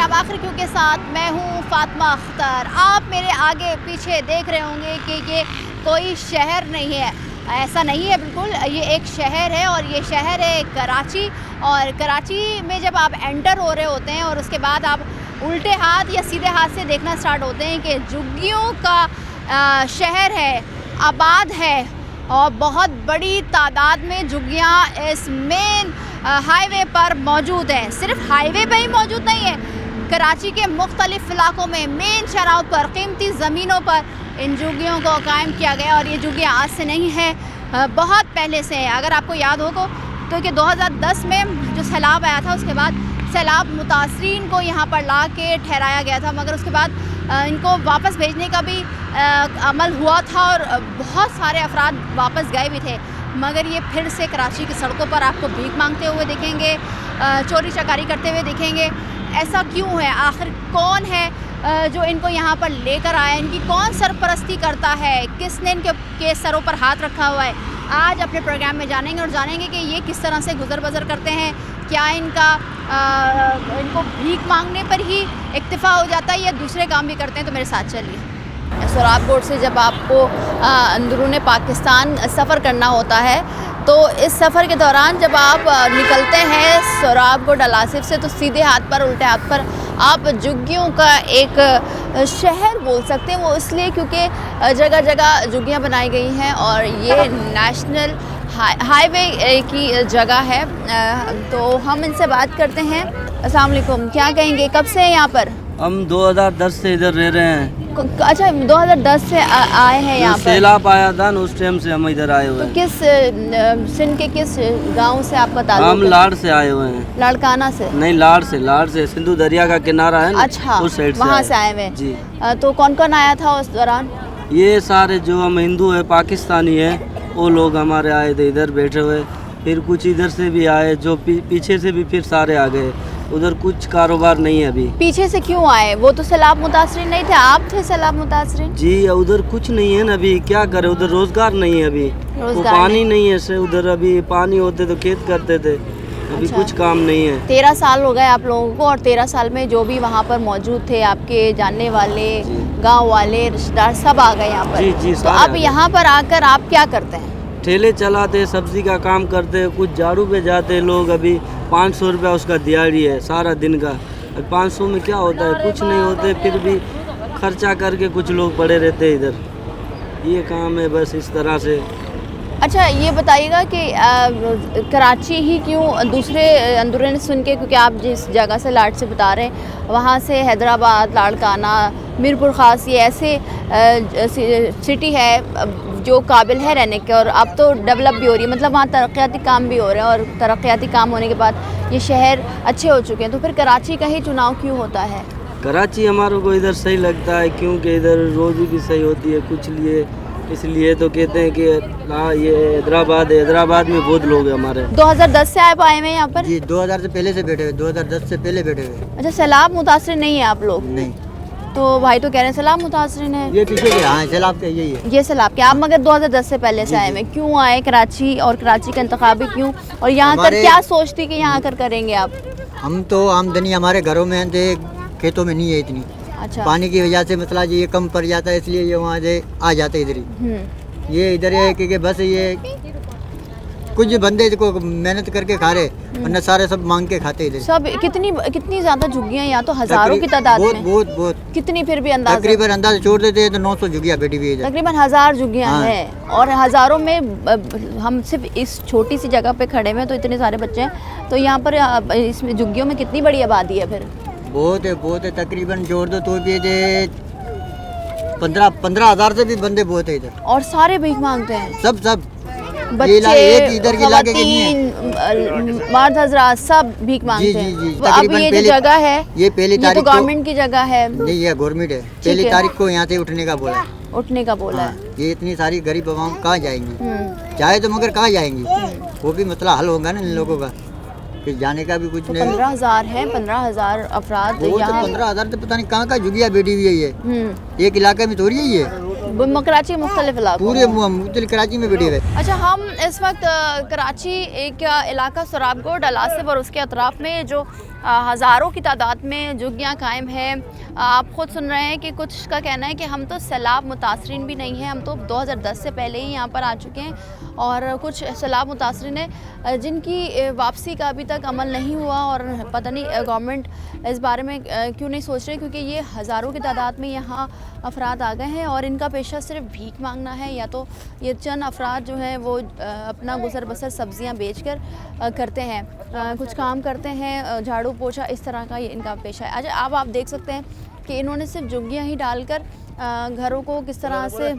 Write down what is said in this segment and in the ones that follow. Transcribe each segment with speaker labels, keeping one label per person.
Speaker 1: सलाम आखिर क्यों के साथ मैं हूँ फातिमा अख्तर। आप मेरे आगे पीछे देख रहे होंगे कि ये कोई शहर नहीं है, ऐसा नहीं है बिल्कुल, ये एक शहर है और ये शहर है कराची। और कराची में जब आप एंटर हो रहे होते हैं और उसके बाद आप उल्टे हाथ या सीधे हाथ से देखना स्टार्ट होते हैं कि झुग्गियों का शहर है, आबाद है और बहुत बड़ी तादाद में झुग्गियाँ इस मेन हाईवे पर मौजूद हैं। सिर्फ हाईवे पे ही मौजूद नहीं है, कराची के मुख्तलिफ इलाकों में मेन चौराहों पर कीमती ज़मीनों पर इन झुग्गियों को कायम किया गया। और ये झुग्गियाँ आज से नहीं है, बहुत पहले से है। अगर आपको याद हो तो कि 2010 में जो सैलाब आया था उसके बाद सैलाब मुतासरीन को यहाँ पर ला के ठहराया गया था, मगर उसके बाद इनको वापस भेजने का भी अमल हुआ था और बहुत सारे अफराद वापस गए भी थे। मगर ये फिर से कराची की सड़कों पर आपको भीख मांगते हुए दिखेंगे, चोरी चकारी करते हुए दिखेंगे। ऐसा क्यों है? आखिर कौन है जो इनको यहाँ पर लेकर आया? इनकी कौन सरपरस्ती करता है? किसने इनके सरों पर हाथ रखा हुआ है? आज अपने प्रोग्राम में जानेंगे और जानेंगे कि ये किस तरह से गुजर बसर करते हैं। क्या इनको भीख मांगने पर ही इक्तिफा हो जाता है या दूसरे काम भी करते हैं? तो मेरे साथ चलिए। सोराबकोट से जब आपको अंदरूनी पाकिस्तान सफ़र करना होता है तो इस सफ़र के दौरान जब आप निकलते हैं सोराबकोट अलासिफ से तो सीधे हाथ पर, उल्टे हाथ पर आप झुग्गियों का एक शहर बोल सकते हैं। वो इसलिए क्योंकि जगह जगह झुग्गियाँ बनाई गई हैं और ये नेशनल हाईवे की जगह है। तो हम इनसे बात करते हैं। अस्सलाम वालेकुम, क्या कहेंगे, कब से हैं यहाँ पर?
Speaker 2: हम 2010 से इधर रह रहे हैं।
Speaker 1: अच्छा, 2010 से आए हैं यहाँ पर?
Speaker 2: सैलाब आया था ना, उस टाइम से हम इधर आए हुए हैं।
Speaker 1: तो किस सिंध के किस गांव से आपका ताल्लुक?
Speaker 2: हम लाड़ से आए हुए हैं।
Speaker 1: लाड़काना से?
Speaker 2: नहीं, लाड़ से सिंधु दरिया का किनारा है ना,
Speaker 1: अच्छा,
Speaker 2: उस साइड
Speaker 1: वहाँ से आए हुए
Speaker 2: जी।
Speaker 1: तो कौन कौन आया था उस दौरान?
Speaker 2: ये सारे जो हम हिंदू है, पाकिस्तानी है, वो लोग हमारे आए थे, इधर बैठे हुए। फिर कुछ इधर से भी आए, जो पीछे से भी फिर सारे आ गए। उधर कुछ कारोबार नहीं है अभी। पीछे
Speaker 1: से क्यों आए? वो तो सैलाब मुतासरीन नहीं थे, आप थे सैलाब मुतासरीन?
Speaker 2: जी, उधर कुछ नहीं है ना अभी, क्या करे, उधर रोजगार नहीं है अभी, वो पानी नहीं है से उधर। अभी पानी होते तो खेत करते थे, अभी कुछ काम नहीं है।
Speaker 1: 13 साल हो गए आप लोगों को और 13 साल में जो भी वहाँ पर मौजूद थे, आपके जानने वाले, गाँव वाले, रिश्तेदार सब आ गए यहाँ पर।
Speaker 2: जी,
Speaker 1: तो अब यहाँ पर आकर आप क्या करते हैं?
Speaker 2: ठेले चलाते, सब्जी का काम करते, कुछ झाड़ू पे जाते लोग। अभी 500 रुपया उसका दिहाड़ी है सारा दिन का। 500 में क्या होता है, कुछ नहीं होते, फिर भी खर्चा करके कुछ लोग पड़े रहते इधर। ये काम है बस इस तरह से।
Speaker 1: अच्छा, ये बताइएगा कि कराची ही क्यों, दूसरे अंदरूनी सुन के, क्योंकि आप जिस जगह से लाड़ से बता रहे हैं वहाँ से हैदराबाद, लाड़काना, मीरपुर ख़ास, ये ऐसे सिटी है जो काबिल है रहने के और अब तो डेवलप भी हो रही है, मतलब वहाँ तरक्याती काम भी हो रहे हैं और तरक्याती काम होने के बाद ये शहर अच्छे हो चुके हैं। तो फिर कराची का ही चुनाव क्यों होता है?
Speaker 2: कराची हमारे को इधर सही लगता है क्योंकि इधर रोज़ी भी सही होती है कुछ लिए, इसलिए तो कहते हैं कि ये हैदराबाद में बहुत लोग हैं हमारे।
Speaker 1: 2010 से आप आए हुए यहाँ पर?
Speaker 3: जी, 2000 से पहले से बैठे हुए, 2010 से पहले बैठे हुए।
Speaker 1: अच्छा, सैलाब मुतासर नहीं है आप लोग?
Speaker 3: नहीं।
Speaker 1: तो भाई तो कह रहे हैं सैलाब मुतासरीन है।
Speaker 3: ये पीछे के, हाँ, सैलाब के यही है।
Speaker 1: ये सैलाब के, आप मगर 2010 से पहले से आए हुए, क्यों आए कराची और कराची का इंतखाब भी क्यों? और यहाँ कर क्या सोचती कि यहाँ आकर करेंगे आप?
Speaker 3: हम तो आमदनी हमारे घरों में थे, खेतों में नहीं है इतनी।
Speaker 1: अच्छा।
Speaker 3: पानी की वजह से मतलब ये कम पड़ जाता है, इसलिए ये वहाँ से आ जाते इधर ही। ये इधर है कि बस ये कुछ बंदे को मेहनत करके खा रहे, वरना सारे सब मांग के खाते इधर।
Speaker 1: सब कितनी ज्यादा झुग्गियाँ यहाँ तो हजारों की तादाद में।
Speaker 3: बहुत
Speaker 1: कितनी फिर भी अंदाजा?
Speaker 3: तकरीबन अंदाजा छोड़ देते हैं तो 900 झुग्गियाँ बैठी हुई है।
Speaker 1: तकरीबन 1000 झुग्गियाँ हैं और हजारों में हम सिर्फ इस छोटी सी जगह पे खड़े हैं तो इतने सारे बच्चे हैं। तो यहाँ पर इसमें झुग्गियों में कितनी बड़ी आबादी है फिर? बहुत है, तकरीबन जोड़ दो तो भी 15,000 से भी बंदे बहुत है इधर। और सारे भीख मांगते हैं? सब बच्चे, इधर के इलाके के नहीं है, मर्द हजरात सब भीख मांगते हैं। जी। तो अब ये जो जगह है, ये पहली तारीख तो गवर्नमेंट की जगह है? नहीं, ये गवर्नमेंट है। पहली तारीख को यहाँ से उठने का बोला है। ये इतनी सारी गरीब आवाम कहाँ जाएंगी? चाहे तो मगर कहाँ जाएंगी? वो भी मसला हल होगा ना इन लोगों का, फिर जाने का भी कुछ नहीं। 15,000 है, 15,000 अफराद यहाँ। 15,000 तो पता नहीं कहाँ का झुग्गियाँ बैठी हुई है ये, एक इलाके में थोड़ी है ये, कराची मुख्तलिफ इलाकों, पूरे मुख्तलिफ कराची में बैठी हुए। अच्छा, हम इस वक्त कराची एक इलाका सोराबकोट, अलासिफ और उसके अतराफ़ में जो हज़ारों की तादाद में झुग्गियाँ कायम हैं। आप ख़ुद सुन रहे हैं कि कुछ का कहना है कि हम तो सैलाब मुतासरीन भी नहीं हैं, हम तो 2010 से पहले ही यहाँ पर आ चुके हैं, और कुछ सैलाब मुतासरीन हैं जिनकी वापसी का अभी तक अमल नहीं हुआ, और पता नहीं गवर्नमेंट इस बारे में क्यों नहीं सोच रहे, क्योंकि ये हज़ारों की तादाद में यहाँ अफराद आ गए हैं और इनका पेशा सिर्फ भीख मांगना है, या तो ये चंद अफराद जो हैं वो अपना गुजर बसर सब्ज़ियाँ बेचकर करते हैं, कुछ काम करते हैं, झाड़ू पोछा, इस तरह का ये इनका पेशा है। अच्छा, अब आप देख सकते हैं कि इन्होंने सिर्फ झुग्गियाँ ही डालकर घरों को किस तरह से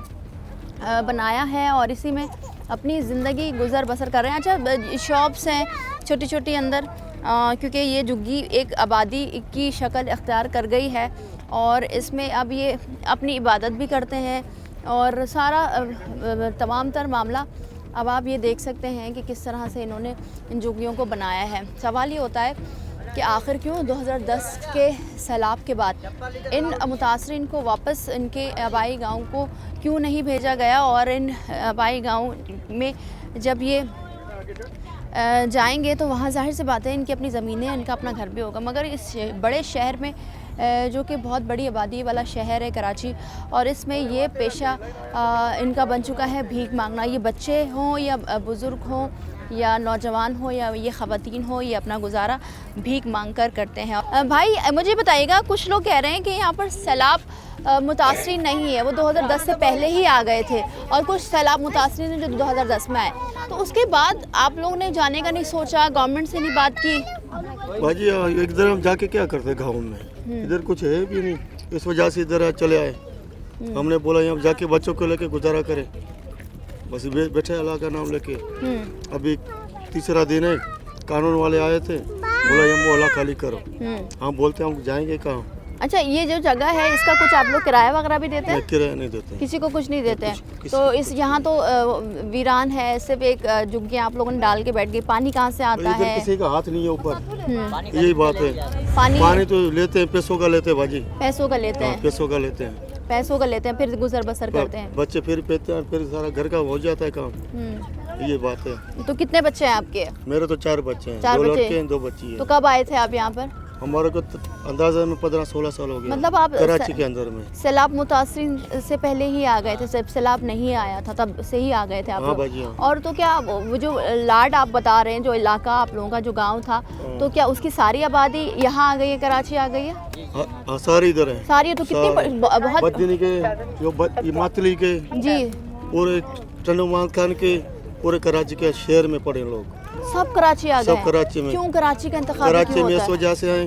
Speaker 1: बनाया है और इसी में अपनी ज़िंदगी गुजर बसर कर रहे हैं। अच्छा, शॉप्स हैं छोटी छोटी अंदर, क्योंकि ये झुग्गी एक आबादी की शक्ल इख्तियार कर गई है और इसमें अब ये अपनी इबादत भी करते हैं और सारा तमाम तर मामला अब आप ये देख सकते हैं कि किस तरह से इन्होंने इन झुग्गियों को बनाया है। सवाल ये होता है कि आखिर क्यों 2010 के सैलाब के बाद इन मुतासरीन को वापस इनके आबाई गांव को क्यों नहीं भेजा गया, और इन आबाई गांव में जब ये जाएंगे तो वहाँ ज़ाहिर सी बात है इनकी अपनी ज़मीनें, इनका अपना घर भी होगा, मगर इस बड़े शहर में जो कि बहुत बड़ी आबादी वाला शहर है कराची, और इसमें ये पेशा इनका बन चुका है भीख मांगना। ये बच्चे हों या बुज़ुर्ग हों या नौजवान हो या ये ख़वातीन हो, ये अपना गुजारा भीख मांग कर करते हैं। भाई मुझे बताइएगा, कुछ लोग कह रहे हैं कि यहाँ पर सैलाब मुतासरीन नहीं है, वो 2010 से पहले ही आ गए थे, और कुछ सैलाब मुतासरीन हैं जो 2010 में आए, तो उसके बाद आप लोगों ने जाने का नहीं सोचा, गवर्नमेंट से नहीं बात की?
Speaker 4: भाजी इधर हम जाके क्या करते गाँव में, इधर कुछ है भी नहीं, इस वजह से इधर चले आए। हमने बोला यहाँ जाके बच्चों को लेके गुजारा करें, बस बैठे अल्लाह का नाम लेके। अभी तीसरा दिन है, कानून वाले आए थे, बोला ये मोहल्ला खाली करो। हम बोलते हम जाएंगे कहाँ।
Speaker 1: अच्छा, ये जो जगह है इसका कुछ आप लोग किराया वगैरह भी देते हैं?
Speaker 4: किराया नहीं देते,
Speaker 1: किसी को कुछ नहीं देते हैं। तो इस यहाँ तो वीरान है, सिर्फ एक झुग्गियाँ आप लोगों ने डाल के बैठ गई, पानी कहाँ से आता है?
Speaker 4: किसी का हाथ नहीं है ऊपर, यही बात है। पानी तो लेते हैं, पैसों का लेते हैं भाजी,
Speaker 1: पैसों का लेते हैं,
Speaker 4: पैसों का लेते हैं,
Speaker 1: पैसों का लेते हैं, फिर गुजर बसर करते हैं,
Speaker 4: बच्चे फिर पेते हैं, फिर सारा घर का हो जाता है काम, ये बात है।
Speaker 1: तो कितने बच्चे हैं आपके?
Speaker 4: मेरे तो 4 बच्चे हैं,
Speaker 1: 4
Speaker 4: 2
Speaker 1: बच्चे
Speaker 4: लड़के हैं, 2 बच्ची है।
Speaker 1: तो कब आए थे आप यहाँ पर?
Speaker 4: हमारे को अंदाजा में 15-16 साल हो गए,
Speaker 1: मतलब आप
Speaker 4: कराची के अंदर में।
Speaker 1: सैलाब मुतासरीन से पहले ही आ गए थे, जब सैलाब नहीं आया था तब से ही आ गए थे आप लोग?
Speaker 4: भाजी, हाँ।
Speaker 1: और तो क्या वो जो लाड आप बता रहे हैं, जो इलाका आप लोगों का जो गांव था, तो क्या उसकी सारी आबादी यहाँ आ गई है, कराची आ गई है?
Speaker 4: हाँ, सारी इधर है,
Speaker 1: सारी। तो कितनी बहुत
Speaker 4: बदनी के जो मातली के
Speaker 1: जी,
Speaker 4: पूरे टंडुमान खान के पूरे कराची के शहर में पड़े लोग,
Speaker 1: सब कराची आ गए।
Speaker 4: सब कराची में।
Speaker 1: क्यों कराची का इंतखाब
Speaker 4: कराची में इस वजह से है,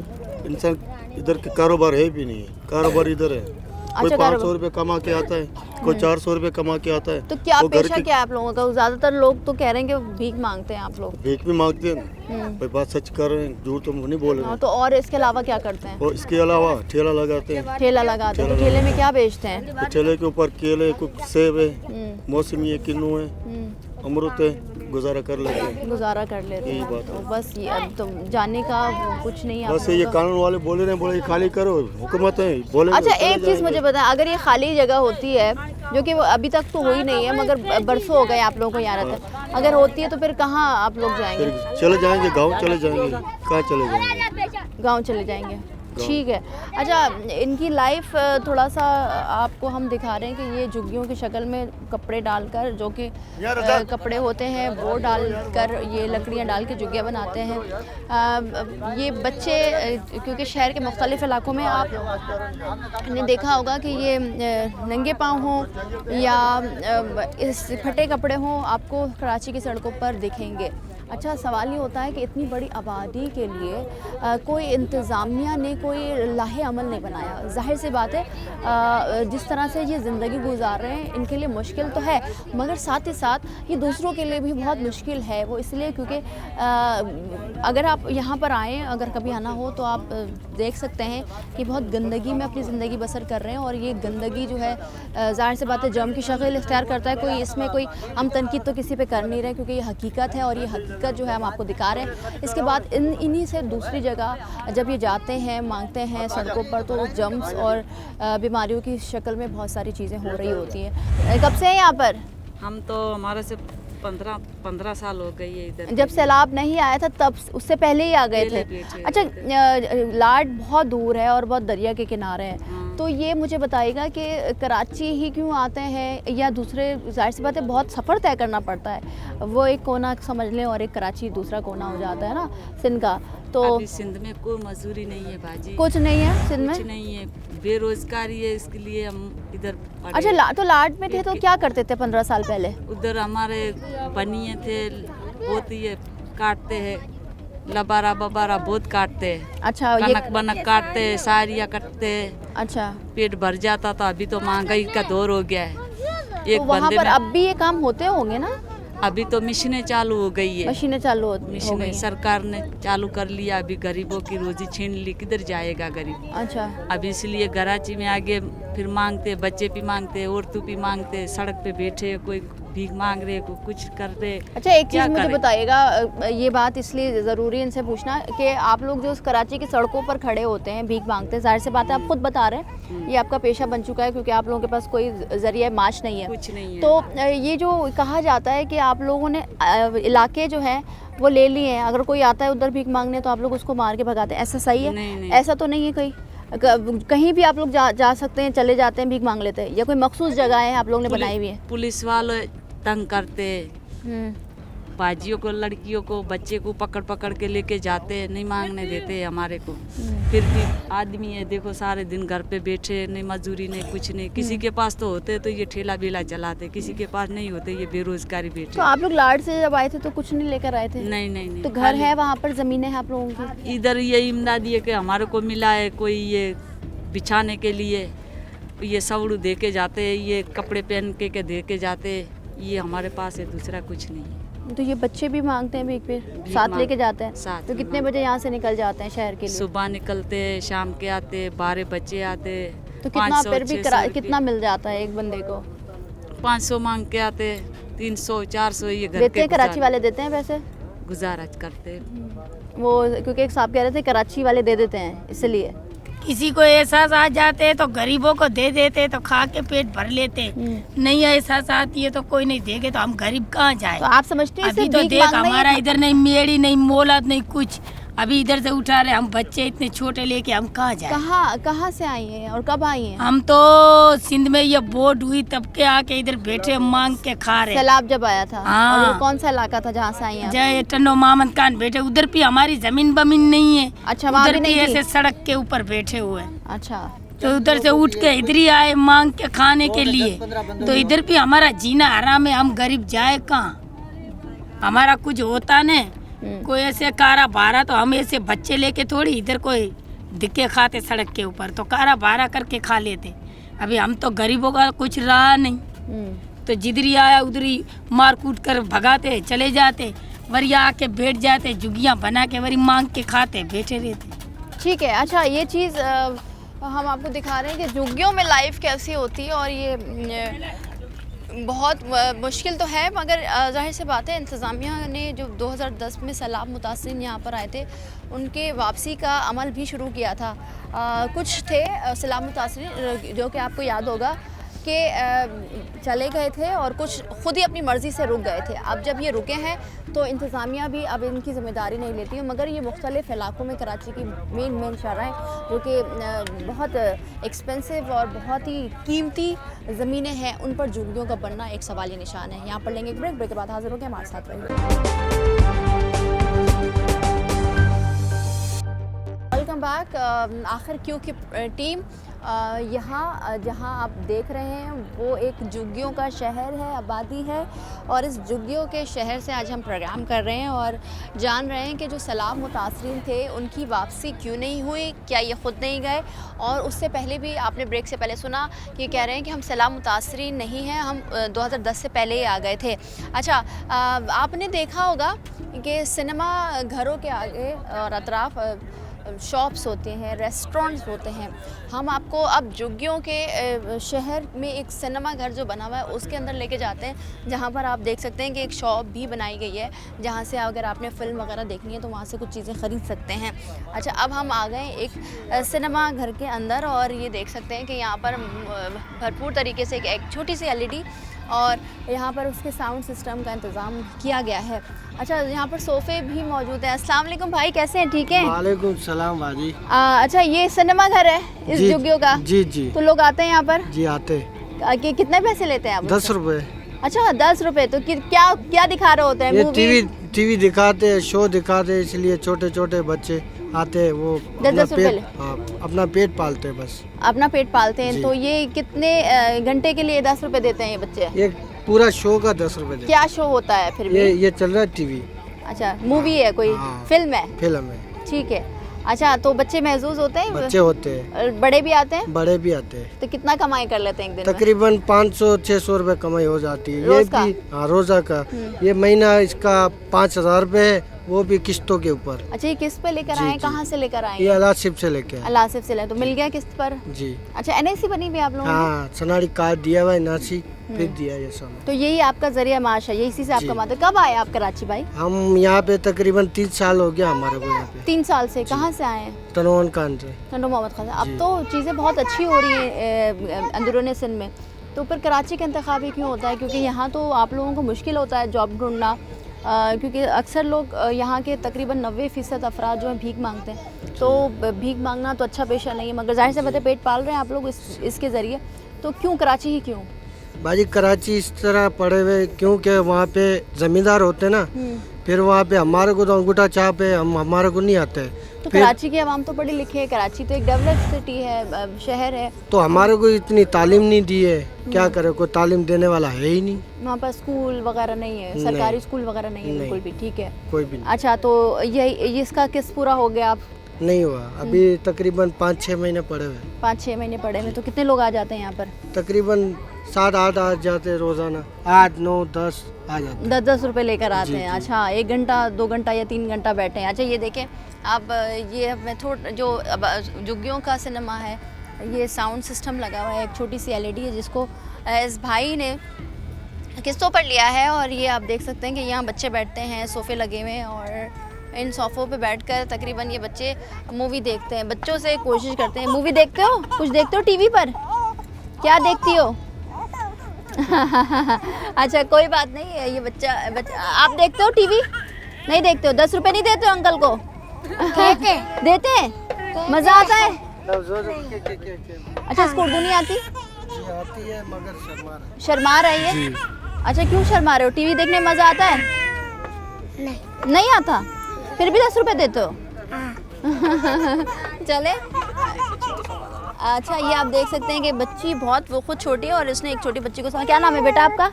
Speaker 4: इंसान इधर के कारोबार है भी नहीं है, कारोबार इधर है। कोई 500 रुपये कमा के आता है, कोई 400 रुपये कमा के आता है।
Speaker 1: तो क्या पेशा क्या है आप लोगों का? ज़्यादातर लोग तो कह रहे हैं कि भीख मांगते हैं आप लोग।
Speaker 4: भीख भी मांगते हैं, भाई बात सच कर रहे हैं, झूठ तो नहीं बोल रहे हैं।
Speaker 1: तो और इसके अलावा क्या करते हैं?
Speaker 4: और इसके अलावा ठेला लगाते हैं।
Speaker 1: ठेला लगाते हैं, तो ठेले में क्या बेचते हैं?
Speaker 4: तो ठेले के ऊपर केले, कुछ सेब है, मौसमी है, किन्नू है, अमरूद है, गुजारा कर लेते हैं,
Speaker 1: गुजारा कर लेते हैं।
Speaker 4: बात
Speaker 1: तो बस ये अब तो जाने का कुछ नहीं है।
Speaker 4: बस ये कानून वाले बोले रहे, बोले खाली करो, हुकूमत है बोले।
Speaker 1: अच्छा, एक चीज़ मुझे बताएं, अगर ये खाली जगह होती है, जो कि वो अभी तक तो हुई नहीं है, मगर बरसों हो गए आप लोगों को यहाँ रहते, अगर होती है तो फिर कहाँ आप लोग जाएंगे?
Speaker 4: फिर चले जाएंगे गाँव, चले जाएंगे, कहाँ चले जाएंगे?
Speaker 1: गाँव चले जाएंगे, ठीक है। अच्छा, इनकी लाइफ थोड़ा सा आपको हम दिखा रहे हैं कि ये झुग्गियों की शक्ल में कपड़े डालकर, जो कि कपड़े होते हैं वो डालकर, ये लकड़ियाँ डाल के झुग्गियाँ बनाते हैं। ये बच्चे, क्योंकि शहर के मुख्तलिफ़ इलाकों में आपने देखा होगा कि ये नंगे पाँव हों या इस फटे कपड़े हों, आपको कराची की सड़कों पर दिखेंगे। अच्छा, सवाल ये होता है कि इतनी बड़ी आबादी के लिए कोई इंतज़ामिया ने कोई लाहे अमल नहीं बनाया। जाहिर सी बात है, जिस तरह से ये ज़िंदगी गुजार रहे हैं, इनके लिए मुश्किल तो है, मगर साथ ही साथ ये दूसरों के लिए भी बहुत मुश्किल है। वो इसलिए क्योंकि अगर आप यहाँ पर आएँ, अगर कभी आना हो तो आप देख सकते हैं कि बहुत गंदगी में अपनी ज़िंदगी बसर कर रहे हैं, और ये गंदगी जो है ज़ाहिर सी बात है जर्म की शक्ल इख्तियार करता है। कोई इसमें कोई हम तनकीद तो किसी पे कर नहीं रहे, क्योंकि ये हकीकत है और ये हकीकत जो है हम आपको दिखा रहे हैं। इसके बाद इन्हीं से दूसरी जगह जब ये जाते हैं, मांगते हैं सड़कों पर, तो जर्म्स और बीमारियों की शक्ल में बहुत सारी चीज़ें हो रही होती हैं। कब से हैं यहाँ पर?
Speaker 5: हम तो हमारे से 15 साल हो गई है इधर।
Speaker 1: जब सैलाब नहीं आया था तब उससे पहले ही आ गए थे? अच्छा, लाड बहुत दूर है और बहुत दरिया के किनारे है, तो ये मुझे बताइएगा कि कराची ही क्यों आते हैं या दूसरे, जाहिर सी बात है बहुत सफ़र तय करना पड़ता है, वो एक कोना समझ लें और एक कराची दूसरा कोना हो जाता है ना सिंध का। तो
Speaker 5: अभी सिंध में कोई मजदूरी नहीं है बाजी,
Speaker 1: कुछ नहीं है सिंध में?
Speaker 5: कुछ नहीं है, बेरोजगारी है, इसके लिए हम इधर पड़े।
Speaker 1: अच्छा, तो लाड में थे तो क्या करते थे 15 साल पहले?
Speaker 5: उधर हमारे बनिए थे, बहुत ये काटते हैं, लबारा बबारा बहुत काटते हैं।
Speaker 1: अच्छा,
Speaker 5: कनक बनक काटते हैं, सारियाँ काटते हैं।
Speaker 1: अच्छा,
Speaker 5: पेट भर जाता था, अभी तो महंगाई का दौर हो गया है।
Speaker 1: तो
Speaker 5: एक
Speaker 1: वहाँ
Speaker 5: बंदे
Speaker 1: पर
Speaker 5: में
Speaker 1: अब भी ये काम होते होंगे ना?
Speaker 5: अभी तो मशीनें चालू हो गई है,
Speaker 1: मशीनें चालू हो
Speaker 5: मशीनें
Speaker 1: गई हैं।
Speaker 5: सरकार ने चालू कर लिया। अभी गरीबों की रोजी छीन ली, किधर जाएगा गरीब?
Speaker 1: अच्छा,
Speaker 5: अब इसलिए कराची में आगे फिर मांगते, बच्चे भी मांगते, औरतों भी मांगते, सड़क पे बैठे, कोई भीख मांग रहे, कोई कुछ कर रहे।
Speaker 1: अच्छा, एक
Speaker 5: क्या
Speaker 1: चीज़ मुझे
Speaker 5: करें?
Speaker 1: बताइएगा, ये बात इसलिए ज़रूरी है इनसे पूछना कि आप लोग जो उस कराची की सड़कों पर खड़े होते हैं, भीख मांगते हैं, जाहिर सी बात है आप खुद बता रहे हैं ये आपका पेशा बन चुका है क्योंकि आप लोगों के पास कोई ज़रिया माश नहीं है,
Speaker 5: कुछ नहीं है।
Speaker 1: तो ये जो कहा जाता है कि आप लोगों ने इलाके जो हैं वो ले लिए हैं, अगर कोई आता है उधर भीख मांगने तो आप लोग उसको मार के भगाते हैं, ऐसा सही है?
Speaker 5: नहीं।
Speaker 1: ऐसा तो नहीं है, कहीं भी आप लोग जा सकते हैं, चले जाते हैं, भीख मांग लेते हैं, या कोई मखसूस जगह है आप लोगों ने बनाई हुई है?
Speaker 5: पुलिस वाले तंग करते,
Speaker 1: हम्म,
Speaker 5: बाजियों को, लड़कियों को, बच्चे को पकड़ पकड़ के लेके जाते हैं, नहीं मांगने देते हमारे को। फिर भी आदमी है देखो, सारे दिन घर पे बैठे, नहीं मजदूरी नहीं कुछ नहीं। किसी के पास तो होते तो ये ठेला बेला चलाते, किसी के पास नहीं होते, ये बेरोजगारी बैठे।
Speaker 1: तो आप लोग लाड से जब आए थे तो कुछ नहीं लेकर आए थे?
Speaker 5: नहीं।
Speaker 1: तो घर है वहाँ पर, ज़मीनें हैं आप लोगों की?
Speaker 5: इधर ये इमदादी है कि हमारे को मिला है, कोई ये बिछाने के लिए ये सवड़ू दे के जाते हैं, ये कपड़े पहन के दे के जाते हैं, ये हमारे पास है, दूसरा कुछ नहीं है।
Speaker 1: तो ये बच्चे भी मांगते हैं भीख, फिर साथ लेके जाते हैं?
Speaker 5: साथ
Speaker 1: तो
Speaker 5: में
Speaker 1: कितने बजे यहाँ से निकल जाते हैं शहर के लिए?
Speaker 5: सुबह निकलते, शाम के आते, 12 बच्चे आते।
Speaker 1: तो कितना
Speaker 5: 500,
Speaker 1: फिर भी
Speaker 5: 600
Speaker 1: कितना मिल जाता है एक बंदे को?
Speaker 5: 500 मांग के आते, 300 400 ये घर
Speaker 1: देते
Speaker 5: के
Speaker 1: हैं, कराची वाले देते हैं पैसे?
Speaker 5: गुजारा करते।
Speaker 1: वो क्योंकि एक साहब कह रहे थे कराची वाले दे देते हैं इसलिए।
Speaker 6: किसी को एहसास आ जाते तो गरीबों को दे देते तो खा के पेट भर लेते, नहीं एहसास आती है तो कोई नहीं देगे तो हम गरीब कहाँ जाए?
Speaker 1: तो आप समझते हैं
Speaker 6: अभी
Speaker 1: सिर्फ
Speaker 6: तो
Speaker 1: भीख
Speaker 6: देख
Speaker 1: मांगना ही
Speaker 6: हमारा
Speaker 1: है?
Speaker 6: इधर नहीं मेड़ी नहीं मोलाद नहीं कुछ, अभी इधर से उठा रहे हम बच्चे इतने छोटे लेके हम कहाँ जाए?
Speaker 1: कहाँ से आई हैं और कब आई हैं?
Speaker 6: हम तो सिंध में ये बोट हुई तब के आके इधर बैठे मांग के खा रहे।
Speaker 1: सैलाब जब आया था?
Speaker 6: हाँ।
Speaker 1: और वो कौन सा इलाका था जहाँ से आई हैं?
Speaker 6: जय टन्नो मामद खान बैठे, उधर भी हमारी जमीन बमीन नहीं है।
Speaker 1: अच्छा, वहाँ
Speaker 6: उधर
Speaker 1: भी
Speaker 6: भी
Speaker 1: नहीं थी?
Speaker 6: ऐसे सड़क के ऊपर बैठे हुए।
Speaker 1: अच्छा,
Speaker 6: तो उधर से उठ के इधर ही आए मांग के खाने के लिए, तो इधर भी हमारा जीना हराम है, हम गरीब जाए कहाँ? हमारा कुछ होता नहीं, कोई ऐसे कारा बारा तो हम ऐसे बच्चे लेके थोड़ी इधर कोई दिक्के खाते सड़क के ऊपर, तो कारा बारा करके खा लेते। अभी हम तो गरीबों का कुछ रहा नहीं, तो जिधर ही आया उधर ही मार कूट कर भगाते चले जाते, वरी आके बैठ जाते, जुगियाँ बना के वरी मांग के खाते बैठे रहते।
Speaker 1: ठीक है। अच्छा, ये चीज़ हम आपको दिखा रहे हैं कि झुग्गियों में लाइफ कैसी होती है, और ये बहुत मुश्किल तो है, मगर जाहिर सी बात है इंतज़ामिया ने जो 2010 में सैलाब मुतासिरीन यहाँ पर आए थे उनके वापसी का अमल भी शुरू किया था। कुछ थे सैलाब मुतासिरीन जो कि आपको याद होगा कि चले गए थे और कुछ खुद ही अपनी मर्ज़ी से रुक गए थे। अब जब ये रुके हैं तो इंतज़ामिया भी अब इनकी ज़िम्मेदारी नहीं लेती है, मगर ये मुख्तलिफ़ इलाकों में कराची की मेन शहरें जो कि बहुत एक्सपेंसिव और बहुत ही कीमती ज़मीनें हैं, उन पर झुग्गियों का बनना एक सवालिया निशान है। यहाँ पर लेंगे एक ब्रेक के बाद हाजिर होंगे, हमारे साथ रहिए। Welcome back. आखिर क्यों की टीम यहाँ जहाँ आप देख रहे हैं वो एक झुग्गियों का शहर है, आबादी है, और इस झुग्गियों के शहर से आज हम प्रोग्राम कर रहे हैं और जान रहे हैं कि जो सैलाब मुतासरीन थे उनकी वापसी क्यों नहीं हुई, क्या ये ख़ुद नहीं गए। और उससे पहले भी आपने ब्रेक से पहले सुना कि कह रहे हैं कि हम सैलाब मुतासरीन नहीं हैं, हम 2010 से पहले ही आ गए थे। अच्छा, आपने देखा होगा कि सिनेमा घरों के आगे और अतराफ़ शॉप्स होते हैं, रेस्टोरेंट्स होते हैं। हम आपको अब झुग्गियों के शहर में एक सिनेमा घर जो बना हुआ है उसके अंदर लेके जाते हैं, जहाँ पर आप देख सकते हैं कि एक शॉप भी बनाई गई है जहाँ से अगर आपने फ़िल्म वगैरह देखनी है तो वहाँ से कुछ चीज़ें ख़रीद सकते हैं। अच्छा, अब हम आ गए एक सिनेमा घर के अंदर और ये देख सकते हैं कि यहाँ पर भरपूर तरीके से एक छोटी सी LED और यहाँ पर उसके साउंड सिस्टम का इंतज़ाम किया गया है। अच्छा, यहाँ पर सोफ़े भी मौजूद हैं। अस्सलाम वालेकुम भाई, कैसे हैं? ठीक हैं?
Speaker 7: वालेकुम सलाम बाजी।
Speaker 1: अच्छा, ये सिनेमा घर है इस
Speaker 7: जी,
Speaker 1: जुग्गियों का?
Speaker 7: जी जी
Speaker 1: तो लोग आते हैं यहाँ पर?
Speaker 7: जी आते।
Speaker 1: कि कितने पैसे लेते हैं आप?
Speaker 7: 10 रुपए।
Speaker 1: अच्छा, 10 रुपए। तो क्या क्या दिखा रहे होते हैं?
Speaker 7: ये
Speaker 1: मूवी?
Speaker 7: टीवी दिखाते हैं, शो दिखाते हैं, इसलिए छोटे छोटे बच्चे आते हैं, वो
Speaker 1: 10 रुपए
Speaker 7: अपना पेट पालते हैं बस।
Speaker 1: अपना पेट पालते हैं।
Speaker 7: जी।
Speaker 1: तो ये कितने घंटे के लिए 10 रुपए देते हैं ये बच्चे?
Speaker 7: ये पूरा शो का 10 रुपए देते
Speaker 1: क्या शो होता है फिर
Speaker 7: हैं।
Speaker 1: भी?
Speaker 7: ये चल रहा है टीवी।
Speaker 1: अच्छा, मूवी है कोई?
Speaker 7: हाँ।
Speaker 1: फिल्म है?
Speaker 7: फिल्म है।
Speaker 1: ठीक है। अच्छा, तो बच्चे महजूज होते हैं?
Speaker 7: बच्चे होते हैं,
Speaker 1: बड़े भी आते हैं?
Speaker 7: बड़े भी आते हैं।
Speaker 1: तो कितना कमाई कर लेते हैं एक दिन में?
Speaker 7: तकरीबन 500-600 रुपए कमाई हो जाती है। ये
Speaker 1: रोज का?
Speaker 7: भी हाँ, रोजा का। ये महीना इसका 5000 रुपए है, वो भी किस्तों के ऊपर।
Speaker 1: अच्छा, ये किस्त पे लेकर
Speaker 7: जी,
Speaker 1: आए?
Speaker 7: जी।
Speaker 1: कहाँ से लेकर आए?
Speaker 7: ये अलासिफ से लेके आए।
Speaker 1: अलासिफ से ले। तो मिल गया किस्त पर?
Speaker 7: जी
Speaker 1: अच्छा, एनआईसी बनी हुई है आप लोगों ने?
Speaker 7: हाँ, सनाड़ी कार्ड दिया हुआ है, नासी फिर दिया ये सब।
Speaker 1: तो यही आपका जरिया माश है, ये इसी से आप
Speaker 7: जी।
Speaker 1: कमाते हो। कब आए आप कराची भाई?
Speaker 7: हम यहाँ पे तकरीबन 30 साल हो गया हमारे को यहाँ पे।
Speaker 1: 3 साल से। कहाँ से आए हैं?
Speaker 7: तनोन कान से।
Speaker 1: नंदो मोहम्मद खान। अब
Speaker 7: जी।
Speaker 1: तो चीज़ें बहुत अच्छी हो रही हैं अंदरूनी सिंध में, तो फिर कराची का इंतखाब ही क्यों होता है? क्योंकि यहाँ तो आप लोगों को मुश्किल होता है जॉब ढूंढना, क्योंकि अक्सर लोग यहाँ के तकरीबन 90% अफराद जो हैं भीख मांगते हैं। तो भीख मांगना तो अच्छा पेशा नहीं है, मगर जाहिर से बात है पेट पाल रहे हैं आप लोग इसके ज़रिए। तो क्यों कराची ही क्यों?
Speaker 7: बाजी कराची इस तरह पड़े हुए क्योंकि वहाँ पे जमींदार होते हैं ना, फिर वहाँ पे हमारे को तो अंगूठा छाप है, हमारे को नहीं आते।
Speaker 1: तो
Speaker 7: फिर
Speaker 1: कराची की आवाम तो पढ़ी लिखी है, कराची तो एक डेवलप सिटी है, शहर है।
Speaker 7: तो हमारे को इतनी तालीम नहीं दी है, क्या करे, कोई तालीम देने वाला है ही नहीं।
Speaker 1: वहाँ पर स्कूल वगैरह नहीं है, सरकारी स्कूल वगैरह नहीं है
Speaker 7: नहीं।
Speaker 1: बिल्कुल भी? ठीक है।
Speaker 7: कोई भी नहीं।
Speaker 1: अच्छा, तो ये इसका किस पूरा हो गया? आप
Speaker 7: नहीं हुआ अभी, तकरीबन 5-6 महीने पड़े हुए।
Speaker 1: 5-6 महीने पड़े हैं। तो कितने लोग आ जाते हैं यहाँ पर?
Speaker 7: तकरीबन 7-8 आ जाते हैं रोजाना, 8-9-10 आ जाते
Speaker 1: 10-10 रुपए लेकर आते
Speaker 7: जी,
Speaker 1: हैं।
Speaker 7: जी।
Speaker 1: अच्छा, 1 घंटा 2 घंटा या 3 घंटा बैठे हैं। अच्छा, ये देखें आप, ये मैं जो अब जुग्गियों का सिनेमा है, ये साउंड सिस्टम लगा हुआ है, एक छोटी सी LED है जिसको इस भाई ने किस्तों पर लिया है। और ये आप देख सकते हैं कि यहाँ बच्चे बैठते हैं, सोफ़े लगे हुए हैं, और इन सोफ़ों पे बैठकर तकरीबन ये बच्चे मूवी देखते हैं। बच्चों से कोशिश करते हैं। मूवी देखते हो? कुछ देखते हो टीवी पर? क्या देखती हो? अच्छा, कोई बात नहीं है। ये बच्चा आप देखते हो टीवी? नहीं देखते हो? 10 रुपए नहीं देते हो अंकल को? देते हैं? मज़ा आता है? अच्छा, इसको उर्दू नहीं आती?
Speaker 7: आती है मगर
Speaker 1: शर्मा रही है? अच्छा, क्यों शर्मा रहे हो? टीवी देखने में मज़ा आता है? नहीं आता? फिर भी 10 रुपए देते हो? चले। अच्छा, ये आप देख सकते हैं कि बच्ची बहुत, वो खुद छोटी है और इसने एक छोटी बच्ची को क्या नाम है बेटा आपका?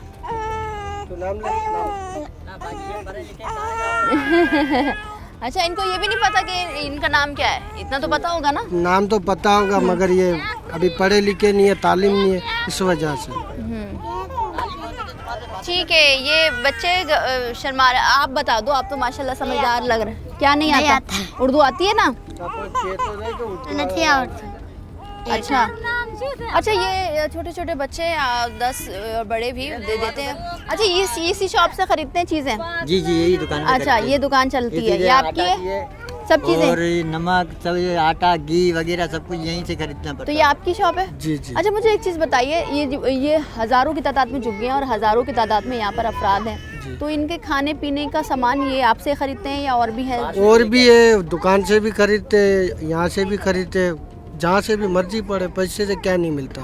Speaker 7: तो नाम
Speaker 1: अच्छा, इनको ये भी नहीं पता कि इनका नाम क्या है? इतना तो पता होगा ना?
Speaker 7: नाम तो पता होगा मगर ये अभी पढ़े लिखे नहीं है, तालीम नहीं है, इस वजह से।
Speaker 1: ठीक है, ये बच्चे शर्मा रहे। आप बता दो, आप तो माशाल्लाह समझदार लग रहे हैं। क्या नहीं आता? उर्दू आती है ना? अच्छा अच्छा, ये छोटे छोटे बच्चे 10 बड़े भी दे देते हैं। अच्छा, ये इसी शॉप से खरीदते हैं चीज़ें?
Speaker 3: जी जी, यही दुकान पे
Speaker 1: अच्छा,
Speaker 3: खरीदते
Speaker 1: ये दुकान चलती है, ये आपकी है?
Speaker 3: हैं।
Speaker 1: सब चीज़ें?
Speaker 3: और नमक, सब ये आटा, घी वगैरह सब कुछ यहीं से खरीदना पड़ता
Speaker 1: तो
Speaker 3: है।
Speaker 1: ये आपकी शॉप है?
Speaker 7: जी जी।
Speaker 1: अच्छा, मुझे एक चीज़ बताइए, ये हज़ारों की तादाद में जुग्गियाँ और हज़ारों की तादाद में यहाँ पर अफराद हैं, तो इनके खाने पीने का सामान ये आपसे ख़रीदते हैं या और भी है?
Speaker 7: और भी है, दुकान से भी खरीदते, यहाँ से भी खरीदते, जहाँ से भी मर्जी पड़े। पैसे से क्या नहीं मिलता,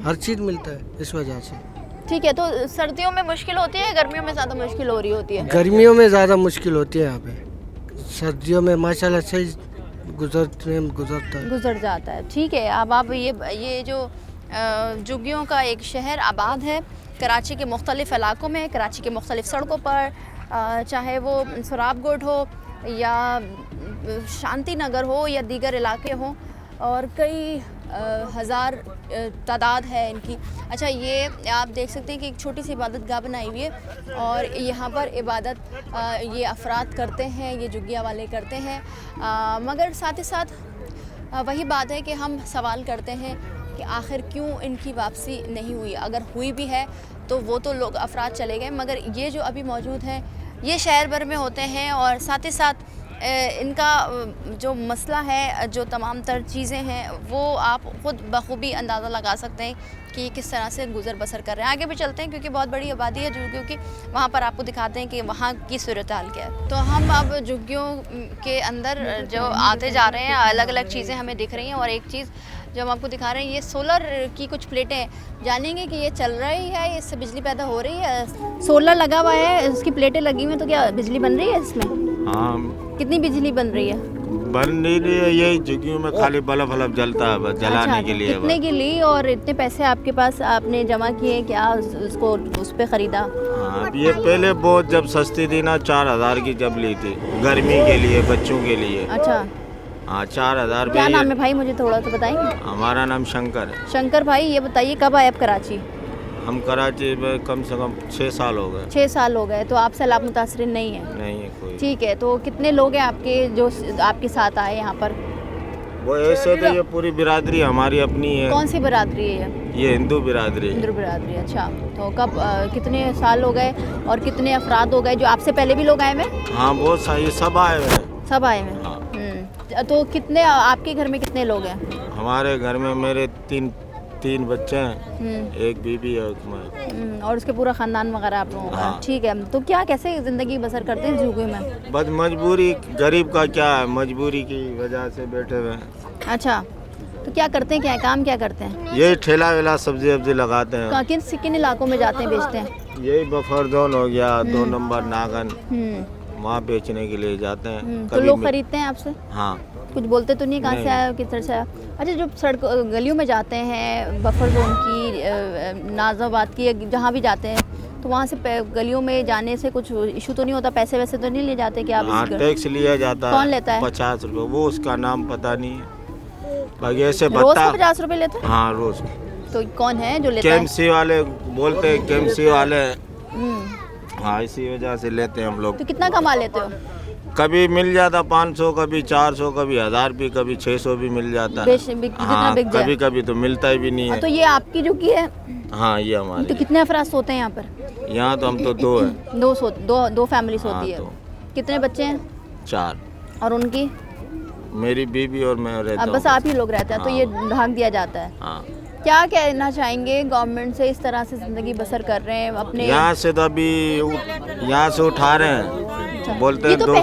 Speaker 7: हर चीज़ मिलता है, इस वजह से।
Speaker 1: ठीक है। तो सर्दियों में मुश्किल होती है, गर्मियों में ज़्यादा मुश्किल हो रही होती है?
Speaker 7: गर्मियों में ज़्यादा मुश्किल होती है यहाँ पे, सर्दियों में माशाल्लाह सही गुजरता है।
Speaker 1: गुजर जाता है। ठीक है। अब आप ये जो जुग्गियों का एक शहर आबाद है कराची के मुख्तलिफ़ इलाकों में, कराची के मुख्तलिफ़ सड़कों पर, चाहे वो सुराबगोड हो या शांति नगर हो या दीगर इलाके हों, और कई हज़ार तादाद है इनकी। अच्छा, ये आप देख सकते हैं कि एक छोटी सी इबादत गाह बनाई हुई है और यहाँ पर इबादत ये अफराद करते हैं, ये जुग्गिया वाले करते हैं। मगर साथ ही साथ वही बात है कि हम सवाल करते हैं कि आखिर क्यों इनकी वापसी नहीं हुई? अगर हुई भी है तो वो तो लोग अफराद चले गए, मगर ये जो अभी मौजूद हैं ये शहर भर में होते हैं और साथ ही साथ इनका जो मसला है, जो तमाम तर चीज़ें हैं, वो आप ख़ुद बखूबी अंदाज़ा लगा सकते हैं कि किस तरह से गुज़र बसर कर रहे हैं। आगे भी चलते हैं क्योंकि बहुत बड़ी आबादी है झुग्गियों की, वहाँ पर आपको दिखाते हैं कि वहाँ की सूरत हाल क्या है। तो हम अब झुग्गियों के अंदर जो आते जा रहे हैं, अलग अलग चीज़ें हमें दिख रही हैं और एक चीज़ जो हम आपको दिखा रहे हैं, ये सोलर की कुछ प्लेटें, जानेंगे कि ये चल रही है, इससे बिजली पैदा हो रही है। सोलर लगा हुआ है, उसकी प्लेटें लगी हुई हैं, तो क्या बिजली बन रही है इसमें?
Speaker 8: हाँ,
Speaker 1: कितनी बिजली बन रही है?
Speaker 8: बन नहीं रही है, यही झुग्गियों में खाली बल्ब वल्ब जलता है बस, जलाने
Speaker 1: अच्छा,
Speaker 8: के लिए
Speaker 1: कितने
Speaker 8: बस।
Speaker 1: की ली और इतने पैसे आपके पास आपने जमा किए, क्या उसको उस पे ख़रीदा?
Speaker 8: हाँ, अब ये पहले बहुत जब सस्ती थी ना, 4,000 की जब ली थी, गर्मी के लिए, बच्चों के लिए।
Speaker 1: अच्छा,
Speaker 8: हाँ, 4,000
Speaker 1: क्या नाम
Speaker 8: रुपये।
Speaker 1: है भाई, मुझे थोड़ा सा बताएंगे?
Speaker 8: हमारा नाम शंकर है।
Speaker 1: शंकर भाई, ये बताइए कब आए आप कराची?
Speaker 8: हम कराची में कम से कम 6 साल हो गए।
Speaker 1: 6 साल हो गए, तो आप सैलाब मुतासरिन नहीं है?
Speaker 8: नहीं है कोई।
Speaker 1: ठीक है, तो कितने लोग हैं आपके जो आपके साथ आए यहाँ पर?
Speaker 8: वो ऐसे तो ये पूरी बिरादरी हमारी अपनी है।
Speaker 1: कौन सी बिरादरी है?
Speaker 8: ये हिंदू बिरादरी है।
Speaker 1: हिंदू बिरादरी। अच्छा, तो कब कितने साल हो गए और कितने अफराद हो गए जो आपसे पहले भी लोग आए हुए?
Speaker 8: हाँ, बहुत सारे सब आए हुए हैं।
Speaker 1: सब आए हुए?
Speaker 8: हाँ।
Speaker 1: तो कितने आपके घर में कितने लोग हैं?
Speaker 8: हमारे घर में मेरे तीन बच्चे हैं, एक बीबी है, एक मैं।
Speaker 1: और उसके पूरा ख़ानदान वगैरह आप लोगों का?
Speaker 8: हाँ।
Speaker 1: ठीक है, तो क्या कैसे ज़िंदगी बसर करते हैं झुग्गी में?
Speaker 8: बस मजबूरी, गरीब का क्या है, मजबूरी की वजह से बैठे हुए हैं।
Speaker 1: अच्छा, तो क्या करते हैं, क्या काम क्या करते हैं?
Speaker 8: यही ठेला वेला सब्जी वब्जी लगाते हैं।
Speaker 1: किन इलाकों में जाते हैं बेचते हैं?
Speaker 8: यही बफर जोन हो गया, 2 नंबर नागन,
Speaker 1: हम्म,
Speaker 8: वहाँ बेचने के लिए जाते हैं।
Speaker 1: तो लोग खरीदते हैं आपसे?
Speaker 8: हाँ।
Speaker 1: कुछ बोलते तो नहीं कहाँ से
Speaker 8: नहीं।
Speaker 1: आया, किस तरह से आया? अच्छा, जब सड़क गलियों में जाते हैं, बफर जोन की, नाजाबाद की, जहाँ भी जाते हैं, तो वहाँ से गलियों में जाने से कुछ इशू तो नहीं होता? पैसे वैसे तो नहीं ले जाते कि आप
Speaker 8: हाँ, टैक्स लिया जाता है।
Speaker 1: कौन लेता है?
Speaker 8: 50 रुपये, वो उसका नाम पता नहीं है। बाकी ऐसे
Speaker 1: रोज
Speaker 8: बता।
Speaker 1: का 50 रुपये लेते हैं?
Speaker 8: हाँ, रोज।
Speaker 1: तो कौन है जो लेता है?
Speaker 8: केएमसी वाले बोलते हैं, केएमसी वाले।
Speaker 1: हम्म,
Speaker 8: हाँ, इसी वजह से लेते हैं हम लोग।
Speaker 1: तो कितना कमा लेते हो?
Speaker 8: कभी मिल जाता 500, कभी 400, कभी 1000 भी, कभी 600 भी मिल जाता है।
Speaker 1: जितना
Speaker 8: हाँ,
Speaker 1: बिक जाए।
Speaker 8: कभी कभी तो मिलता ही भी नहीं
Speaker 1: तो
Speaker 8: है।
Speaker 1: ये आपकी जो की है,
Speaker 8: हाँ, ये
Speaker 1: तो
Speaker 8: हमारी।
Speaker 1: कितने अफराद सोते हैं यहाँ पर?
Speaker 8: यहाँ तो हम तो 2 हैं।
Speaker 1: दो फैमिली सोती
Speaker 8: हाँ,
Speaker 1: है।
Speaker 8: तो
Speaker 1: कितने बच्चे हैं?
Speaker 8: 4।
Speaker 1: और उनकी?
Speaker 8: मेरी बीबी और मैं रहता
Speaker 1: अब
Speaker 8: हूँ।
Speaker 1: बस आप ही लोग रहते हैं, तो ये ढांक दिया जाता है।
Speaker 8: हाँ।
Speaker 1: क्या कहना चाहेंगे गवर्नमेंट से, इस तरह से ज़िंदगी बसर कर रहे हैं अपने?
Speaker 8: यहाँ से तो अभी यहाँ से उठा रहे हैं, बोलते
Speaker 1: ये
Speaker 8: हैं
Speaker 1: तो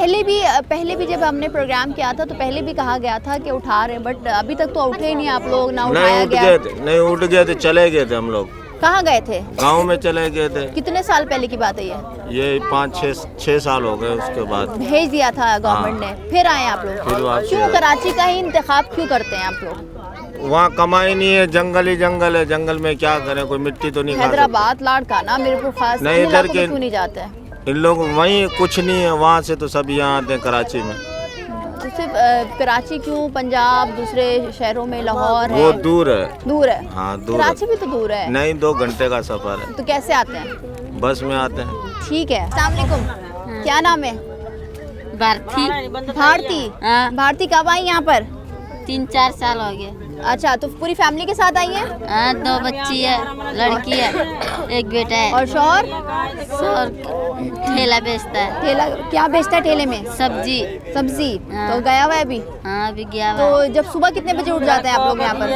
Speaker 1: पहले भी जब हमने प्रोग्राम किया था तो पहले भी कहा गया था कि उठा रहे हैं, बट अभी तक तो उठे ही नहीं आप लोग, ना उठाया
Speaker 8: नहीं उठ
Speaker 1: गया।
Speaker 8: गए थे, नहीं उठ गए थे, चले गए थे हम लोग।
Speaker 1: कहाँ गए थे?
Speaker 8: गांव में चले गए थे।
Speaker 1: कितने साल पहले की बात है
Speaker 8: ये 5-6 साल हो गए। उसके बाद
Speaker 1: भेज दिया था गवर्नमेंट ने, फिर आए आप
Speaker 8: फिर
Speaker 1: लोग?
Speaker 8: वापस
Speaker 1: क्यों
Speaker 8: आए।
Speaker 1: कराची का ही इंतखाब क्यों करते हैं आप लोग?
Speaker 8: वहाँ कमाई नहीं है, जंगल ही जंगल है, जंगल में क्या करें, कोई मिट्टी तो नहीं खा सकता।
Speaker 1: हैदराबाद, लाड़काना, मीरपुर खास,
Speaker 8: नहीं,
Speaker 1: इन
Speaker 8: इधर
Speaker 1: इलाकों में
Speaker 8: के-
Speaker 1: क्यों नहीं जाते हैं?
Speaker 8: इन लोग वहीं कुछ नहीं है, वहाँ से तो सब यहाँ आते हैं कराची में।
Speaker 1: तो सिर्फ कराची क्यों, पंजाब, दूसरे शहरों में, लाहौर
Speaker 8: वो
Speaker 1: है?
Speaker 8: दूर है।
Speaker 1: दूर है?
Speaker 8: हाँ, दूर है।
Speaker 1: कराची भी तो दूर है।
Speaker 8: नहीं, 2 घंटे का सफर है।
Speaker 1: तो कैसे आते हैं?
Speaker 8: बस में आते हैं।
Speaker 1: ठीक है। अस्सलाम वालेकुम, क्या नाम है?
Speaker 9: भारती।
Speaker 1: भारती।
Speaker 9: हाँ।
Speaker 1: भारती कब आई यहाँ पर?
Speaker 9: 3-4 साल हो गए।
Speaker 1: अच्छा, तो पूरी फैमिली के साथ आई हैं?
Speaker 9: हाँ, 2 बच्ची है, लड़की है, एक बेटा है।
Speaker 1: और शौहर?
Speaker 9: और ठेला बेचता है,
Speaker 1: ठेला क्या बेचता है ठेले में?
Speaker 9: सब्जी।
Speaker 1: सब्जी।
Speaker 9: हाँ।
Speaker 1: तो गया हुआ है अभी?
Speaker 9: हाँ, अभी गया हुआ
Speaker 1: तो जब सुबह कितने बजे उठ जाते हैं आप लोग यहाँ पर?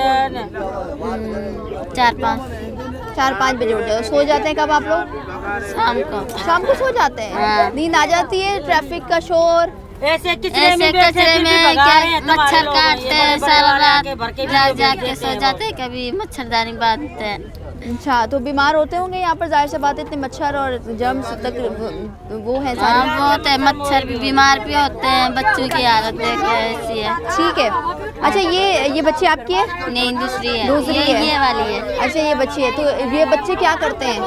Speaker 9: 4-5
Speaker 1: 4-5 बजे उठ जाते हैं। सो जाते हैं कब आप लोग?
Speaker 9: शाम को।
Speaker 1: शाम को सो जाते हैं?
Speaker 9: हाँ।
Speaker 1: नींद आ जाती है? ट्रैफिक का शोर?
Speaker 9: ऐसे कचरे में क्या मच्छर काटते हैं, सारा रात जाके सो जाते हैं, कभी मच्छरदानी बांधते हैं।
Speaker 1: अच्छा, तो बीमार होते होंगे यहाँ पर, जाहिर सी बात है, इतने मच्छर और जर्म्स तक वो है
Speaker 9: हाँ,
Speaker 1: सारे।
Speaker 9: बहुत है, मच्छर भी, बीमार भी होते हैं, बच्चों की हालत देख लो ऐसी है।
Speaker 1: ठीक है। अच्छा, ये बच्ची आपकी है?
Speaker 9: नहीं, दूसरी है।
Speaker 1: दूसरी है?
Speaker 9: ये वाली है।
Speaker 1: अच्छा, ये बच्ची है। तो ये बच्चे क्या करते हैं?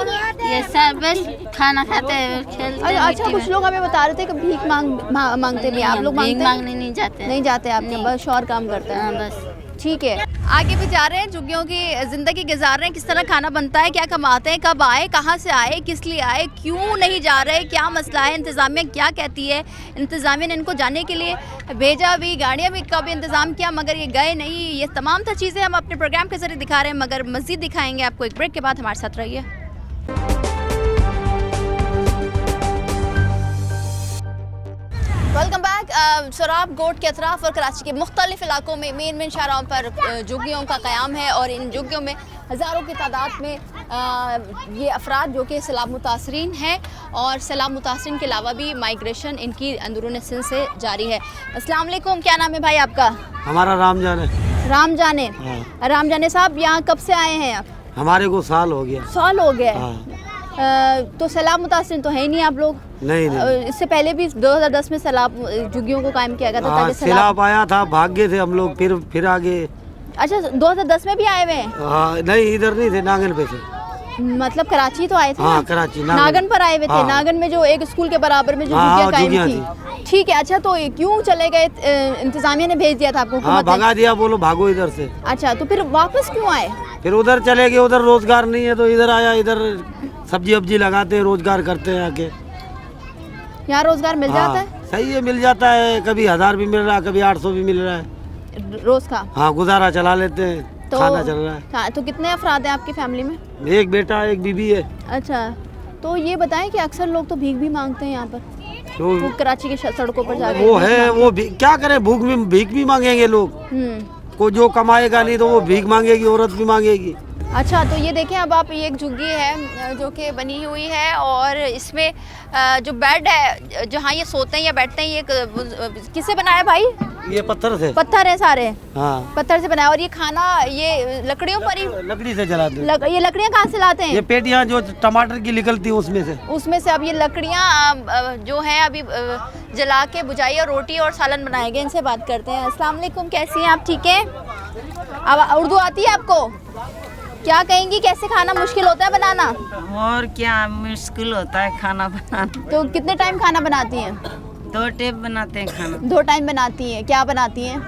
Speaker 9: ये सब बस खाना खाते हैं, खेलते हैं।
Speaker 1: अच्छा, कुछ लोग हमें बता रहे थे कि भीख मांगते भी, आप लोग
Speaker 9: भीख
Speaker 1: मांगते हैं?
Speaker 9: मांगने नहीं जाते।
Speaker 1: नहीं जाते आपके,
Speaker 9: नहीं।
Speaker 1: बस शौहर काम करते हैं।
Speaker 9: हाँ, बस।
Speaker 1: ठीक है। आगे भी जा रहे हैं, झुग्गियों की ज़िंदगी गुजार रहे हैं, किस तरह खाना बनता है, क्या कमाते हैं, कब आए, कहाँ से आए, किस लिए आए, क्यों नहीं जा रहे, क्या मसला है, इंतज़ामिया क्या कहती है, इंतज़ामिया ने इनको जाने के लिए भेजा भी, गाड़ियाँ भी का भी इंतज़ाम किया, मगर ये गए नहीं। ये तमाम तर चीज़ें हम अपने प्रोग्राम के ज़रिए दिखा रहे हैं, मगर मज़ीद दिखाएंगे आपको एक ब्रेक के बाद। हमारे साथ रहिए। Welcome back. सोराब गोट के अतराफ़ और कराची के मुख्तलिफ इलाकों में मेन शाहराहों पर झुग्गियों का क़याम है और इन झुग्गियों में हज़ारों की तादाद में ये अफराद जो कि सैलाब मुतासरीन हैं और सैलाब मुतासरीन के अलावा भी माइग्रेशन इनकी अंदरून सिंध से जारी है। अस्सलाम वालेकुम, क्या नाम है भाई आपका?
Speaker 2: हमारा राम जाने।
Speaker 1: राम जाने।
Speaker 2: हाँ।
Speaker 1: राम जाने साहब, यहाँ कब से आए हैं आप?
Speaker 2: हमारे को साल हो गया।
Speaker 1: साल हो गया।
Speaker 2: हाँ।
Speaker 1: तो सैलाब मुतासरीन तो है ही नहीं आप लोग?
Speaker 2: नहीं।
Speaker 1: इससे पहले भी 2010 में सैलाब झुग्गियों को कायम किया गया था ताकि
Speaker 2: सैलाब आया था, भाग गए थे हम लोग, फिर आगे।
Speaker 1: अच्छा, 2010 में भी आए हुए हैं?
Speaker 2: हाँ, नहीं इधर नहीं थे, नागन पे थे।
Speaker 1: मतलब कराची तो आए थे?
Speaker 2: हाँ,
Speaker 1: ना?
Speaker 2: कराची
Speaker 1: नागन पर आए हुए थे।
Speaker 2: हाँ।
Speaker 1: नागन में जो एक स्कूल के बराबर में जो
Speaker 2: हाँ,
Speaker 1: झुग्गियां कायम थी। ठीक है। अच्छा, तो क्यों चले गए? इंतजामिया ने भेज दिया था आपको?
Speaker 2: हाँ, भगा दिया, बोलो भागो इधर से।
Speaker 1: अच्छा, तो फिर वापस क्यों आए?
Speaker 2: फिर उधर चले गए, उधर रोजगार नहीं है तो इधर आया। इधर सब्जी वब्जी लगाते हैं, रोजगार करते हैं आके।
Speaker 1: यहाँ रोजगार मिल जाता है?
Speaker 2: सही है, मिल जाता है। कभी 1000 भी मिल रहा है, कभी 800 भी मिल रहा है
Speaker 1: रोज का।
Speaker 2: हाँ, गुजारा चला लेते हैं।
Speaker 1: तो
Speaker 2: खाना चल रहा है।
Speaker 1: हाँ, तो कितने अफराद हैं आपकी फैमिली में?
Speaker 2: एक बेटा, एक बीबी है।
Speaker 1: अच्छा, तो ये बताएं कि अक्सर लोग तो भीख भी मांगते हैं यहाँ पर,
Speaker 2: तो
Speaker 1: वो कराची के सड़कों पर जाके।
Speaker 2: वो है, वो क्या करे, भीख भी मांगेंगे लोग। को जो कमाएगा नहीं तो वो भीख मांगेगी, औरत भी मांगेगी।
Speaker 1: अच्छा, तो ये देखें, अब आप, ये एक झुग्गी है जो कि बनी हुई है और इसमें जो बेड है जहाँ ये सोते हैं या बैठते हैं, ये किससे बनाया है भाई?
Speaker 2: ये पत्थर से।
Speaker 1: पत्थर है सारे?
Speaker 2: हाँ,
Speaker 1: पत्थर से बनाया। और ये खाना ये लकड़ियों पर ही?
Speaker 2: लकड़ी से जलाते हैं।
Speaker 1: ये लकड़ियाँ कहाँ से लाते हैं?
Speaker 2: ये पेटियाँ जो टमाटर की निकलती है उसमें से
Speaker 1: अब ये लकड़ियाँ जो हैं अभी जला के बुझाई और रोटी और सालन बनाएंगे। इनसे बात करते हैं। अस्सलाम वालेकुम, कैसी हैं आप? ठीक है। अब उर्दू आती है आपको? क्या कहेंगी, कैसे खाना मुश्किल होता है बनाना?
Speaker 10: और क्या मुश्किल होता है खाना बनाना।
Speaker 1: तो कितने टाइम खाना बनाती हैं?
Speaker 10: 2 टाइम बनाते हैं खाना।
Speaker 1: 2 टाइम बनाती हैं। क्या बनाती हैं?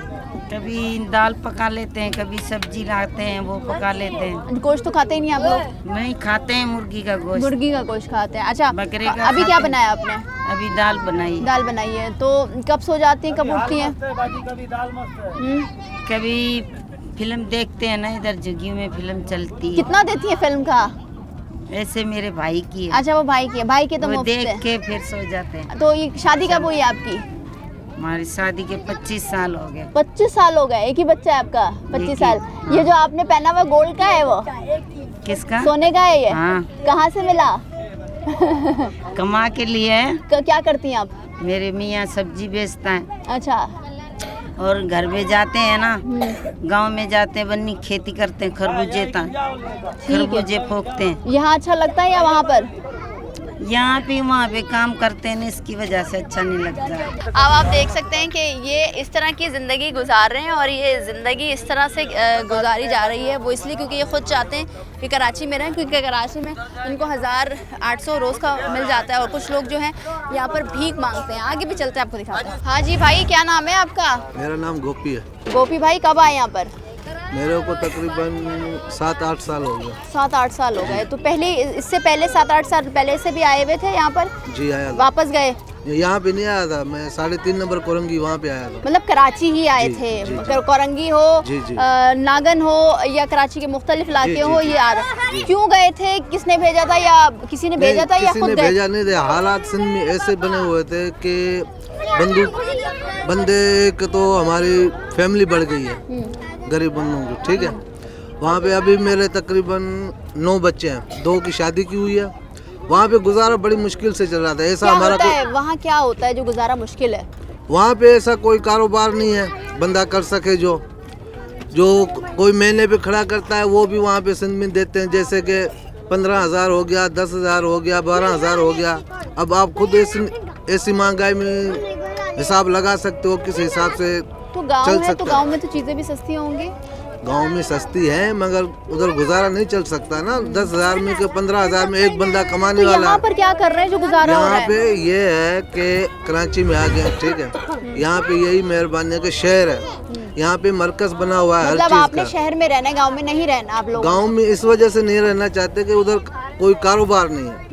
Speaker 10: कभी दाल पका लेते हैं, कभी सब्जी लाते हैं वो पका लेते हैं।
Speaker 1: गोश्त तो खाते ही नहीं आप लोग?
Speaker 10: नहीं खाते हैं, मुर्गी का गोश्त।
Speaker 1: मुर्गी का गोश्त खाते हैं। अच्छा,
Speaker 10: बकरे का
Speaker 1: अभी क्या बनाया आपने?
Speaker 10: अभी दाल बनाई।
Speaker 1: दाल बनाई है। तो कब सो जाती हैं, कब उठती हैं?
Speaker 10: कभी फिल्म देखते हैं ना, इधर झुग्गियों में फिल्म चलती है।
Speaker 1: कितना देती है फिल्म का?
Speaker 10: ऐसे मेरे भाई की है।
Speaker 1: अच्छा, वो भाई की है। भाई के तो
Speaker 10: वो
Speaker 1: मुफ्त
Speaker 10: देख
Speaker 1: है।
Speaker 10: के फिर सो जाते हैं।
Speaker 1: तो ये शादी कब हुई आपकी?
Speaker 10: हमारी शादी के 25 साल हो गए।
Speaker 1: 25 साल हो गए? एक ही बच्चा है आपका? 25 साल। ये जो आपने पहना हुआ गोल्ड का है वो
Speaker 10: किसका?
Speaker 1: सोने का है ये?
Speaker 10: हाँ।
Speaker 1: कहाँ से मिला?
Speaker 10: कमा के लिए है।
Speaker 1: क्या करती हैं आप?
Speaker 10: मेरे मियाँ सब्जी बेचता है।
Speaker 1: अच्छा।
Speaker 10: और घर में जाते हैं ना, गांव में जाते हैं, बन्नी खेती करते हैं, खरबूजे फोकते हैं।
Speaker 1: यहाँ अच्छा लगता है या वहाँ पर?
Speaker 10: यहाँ पे वहाँ पे काम करते हैं, इसकी वजह से अच्छा नहीं लगता।
Speaker 1: अब आप देख सकते हैं कि ये इस तरह की ज़िंदगी गुजार रहे हैं और ये ज़िंदगी इस तरह से गुजारी जा रही है। वो इसलिए क्योंकि ये खुद चाहते हैं कि कराची में रहें, क्योंकि कराची में इनको 1800 रोज़ का मिल जाता है और कुछ लोग जो हैं यहाँ पर भीख मांगते हैं। आगे भी चलते हैं, आपको दिखाते हैं। हाँ जी भाई, क्या नाम है आपका?
Speaker 11: मेरा नाम गोपी है।
Speaker 1: गोपी भाई, कब आए यहाँ पर?
Speaker 11: मेरे को तकरीबन 7-8 साल हो गए।
Speaker 1: 7-8 साल हो गए। तो पहले, इससे पहले 7-8 साल पहले से भी आए हुए थे यहाँ पर?
Speaker 11: जी आया था।
Speaker 1: वापस गए?
Speaker 11: यहाँ पे नहीं आया था मैं, 3.5 नंबर कोरंगी वहाँ पे आया था।
Speaker 1: मतलब कराची ही आए थे? कोरंगी हो, नागन हो या कराची के मुख्तलिफ इलाके हो, ये आ रहे। क्यों गए थे? किसने भेजा था या किसी ने भेजा था या खुद गए?
Speaker 11: भेजा नहीं थे। हालात सिंध में ऐसे बने हुए थे कि बंदे के तो हमारी फैमिली बढ़ गई है, गरीब बंदों की। ठीक है, वहाँ पे अभी मेरे तकरीबन 9 बच्चे हैं, 2 की शादी की हुई है। वहाँ पे गुजारा बड़ी मुश्किल से चल रहा था। ऐसा हमारा
Speaker 1: वहाँ क्या होता है जो गुजारा मुश्किल है?
Speaker 11: वहाँ पे ऐसा कोई कारोबार नहीं है बंदा कर सके। जो कोई महीने पे खड़ा करता है वो भी वहाँ पे सिंध में देते हैं, जैसे कि 15,000 हो गया, 10,000 हो गया, 12,000 हो गया। अब आप खुद ऐसी महंगाई में हिसाब लगा सकते हो किस हिसाब से
Speaker 1: तो गाँव है, तो गाँव में तो चीज़ें भी सस्ती होंगी।
Speaker 11: गांव में सस्ती है मगर उधर गुजारा नहीं चल सकता ना। 10,000 में के 15,000 में एक बंदा कमाने
Speaker 1: तो
Speaker 11: वाला है।
Speaker 1: यहाँ पर क्या कर रहे हैं जो गुजारा हो रहा है?
Speaker 11: यहाँ पे ये है कि कराची में आ गए, ठीक है। यहाँ पे यही मेहरबानी है कि शहर है, यहाँ पे मरकज बना हुआ है हर
Speaker 1: मतलब
Speaker 11: चीज
Speaker 1: आपने
Speaker 11: का।
Speaker 1: शहर में रहना है, गाँव में नहीं रहना आप लोग?
Speaker 11: गाँव में इस वजह से नहीं रहना चाहते कि उधर कोई कारोबार नहीं है।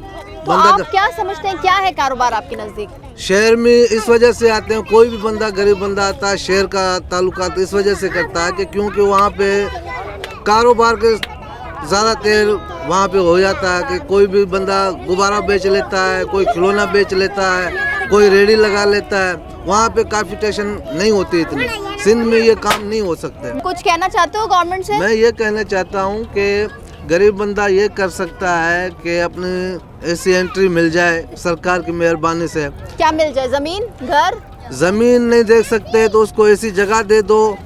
Speaker 1: तो आप क्या समझते हैं, क्या है कारोबार आपके नजदीक?
Speaker 11: शहर में इस वजह से आते हैं, कोई भी बंदा गरीब बंदा आता है शहर का ताल्लुकात इस वजह से करता है कि क्योंकि वहाँ पे कारोबार के ज़्यादा देर वहाँ पे हो जाता है कि कोई भी बंदा गुब्बारा बेच लेता है, कोई खिलौना बेच लेता है, कोई रेडी लगा लेता है। वहाँ पे कैपिटेशन नहीं होती इतनी। सिंध में ये काम नहीं हो सकते।
Speaker 1: कुछ कहना चाहते हो गवर्नमेंट से?
Speaker 11: मैं ये कहना चाहता हूँ कि गरीब बंदा ये कर सकता है कि अपनी ऐसी एंट्री मिल जाए सरकार की मेहरबानी से।
Speaker 1: क्या मिल जाए? जमीन, घर?
Speaker 11: जमीन नहीं दे सकते तो उसको ऐसी जगह दे दो,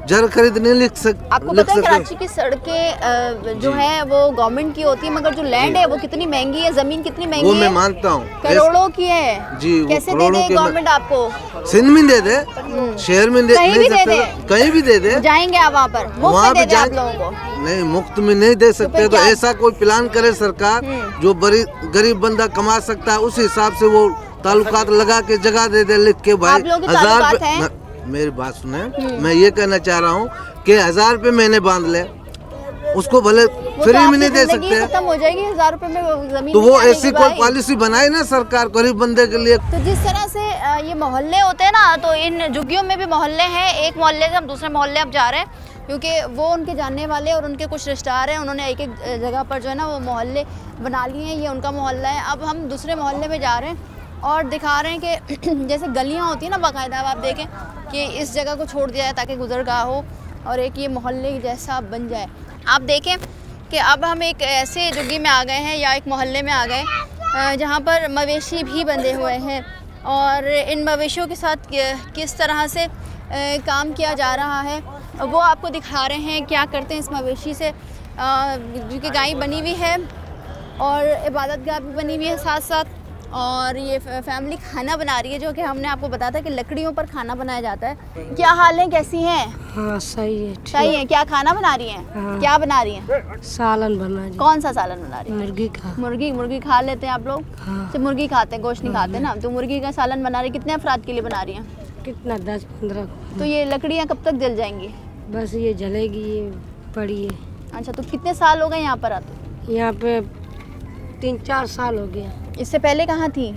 Speaker 11: जर खरीद नहीं लिख
Speaker 1: आपको पता है कराची की सड़कें जो है वो गवर्नमेंट की होती है, मगर जो लैंड है वो कितनी महंगी है, जमीन कितनी महंगी है।
Speaker 11: वो मैं मानता हूँ,
Speaker 1: करोड़ों की है
Speaker 11: जी।
Speaker 1: कैसे दे दे गवर्नमेंट आपको?
Speaker 11: सिंध में दे दे, शहर में
Speaker 1: कहीं भी दे दे,
Speaker 11: कहीं भी दे दे।
Speaker 1: जाएंगे आप वहाँ पर मुफ्त में दे दे आप लोगों को?
Speaker 11: नहीं, मुफ्त में नहीं दे सकते। तो ऐसा कोई प्लान करे सरकार जो गरीब बंदा कमा सकता है, उस हिसाब से वो ताल्लुकात लगा के जगह दे दे लिख के। भाई 1000 मेरी बात सुने, मैं ये कहना चाह रहा हूँ कि 1000 रुपए महीने बांध ले, उसको भले फ्री में नहीं दे सकते,
Speaker 1: खत्म हो जाएगी 1000 रुपए में जमीन।
Speaker 11: तो वो ऐसी कोई पॉलिसी बनाए ना सरकार गरीब बंदे के लिए।
Speaker 1: तो जिस तरह से ये मोहल्ले होते हैं ना, तो इन झुग्गियों में भी मोहल्ले हैं। एक मोहल्ले से हम दूसरे मोहल्ले अब जा रहे हैं, क्योंकि वो उनके जानने वाले और उनके कुछ रिश्तेदार हैं, उन्होंने एक एक जगह पर जो है ना वो मोहल्ले बना लिए हैं। ये उनका मोहल्ला है। अब हम दूसरे मोहल्ले में जा रहे हैं और दिखा रहे हैं कि जैसे गलियाँ होती हैं ना बाकायदा, आप देखें कि इस जगह को छोड़ दिया है ताकि गुजरगाह हो और एक ये मोहल्ले जैसा बन जाए। आप देखें कि अब हम एक ऐसे झुग्गी में आ गए हैं या एक मोहल्ले में आ गए जहाँ पर मवेशी भी बंधे हुए हैं और इन मवेशियों के साथ किस तरह से काम किया जा रहा है वो आपको दिखा रहे हैं। क्या करते हैं इस मवेशी से, क्योंकि गाय बनी हुई है और इबादत गाह भी बनी हुई है साथ साथ, और ये फैमिली खाना बना रही है, जो कि हमने आपको बताया था कि लकड़ियों पर खाना बनाया जाता है। क्या हाल है, कैसी हैं?
Speaker 6: हाँ सही है,
Speaker 1: सही है। क्या खाना बना रही हैं?
Speaker 6: हाँ।
Speaker 1: क्या बना रही हैं?
Speaker 6: सालन बना रही।
Speaker 1: कौन सा सालन बना रही है?
Speaker 6: मुर्गी का।
Speaker 1: मुर्गी खा लेते हैं आप लोग?
Speaker 6: हाँ।
Speaker 1: तो मुर्गी खाते हैं, गोश्त नहीं खाते ना। तो मुर्गी का सालन बना रही, कितने अफराद के लिए बना रही हैं?
Speaker 6: कितना 10-15।
Speaker 1: तो ये लकड़ियाँ कब तक जल जाएंगी?
Speaker 6: बस ये जलेगी, ये पड़ी है।
Speaker 1: अच्छा, तो कितने साल हो गए यहाँ पर आते?
Speaker 6: यहाँ पे 3-4 साल हो गया।
Speaker 1: इससे पहले कहाँ थी?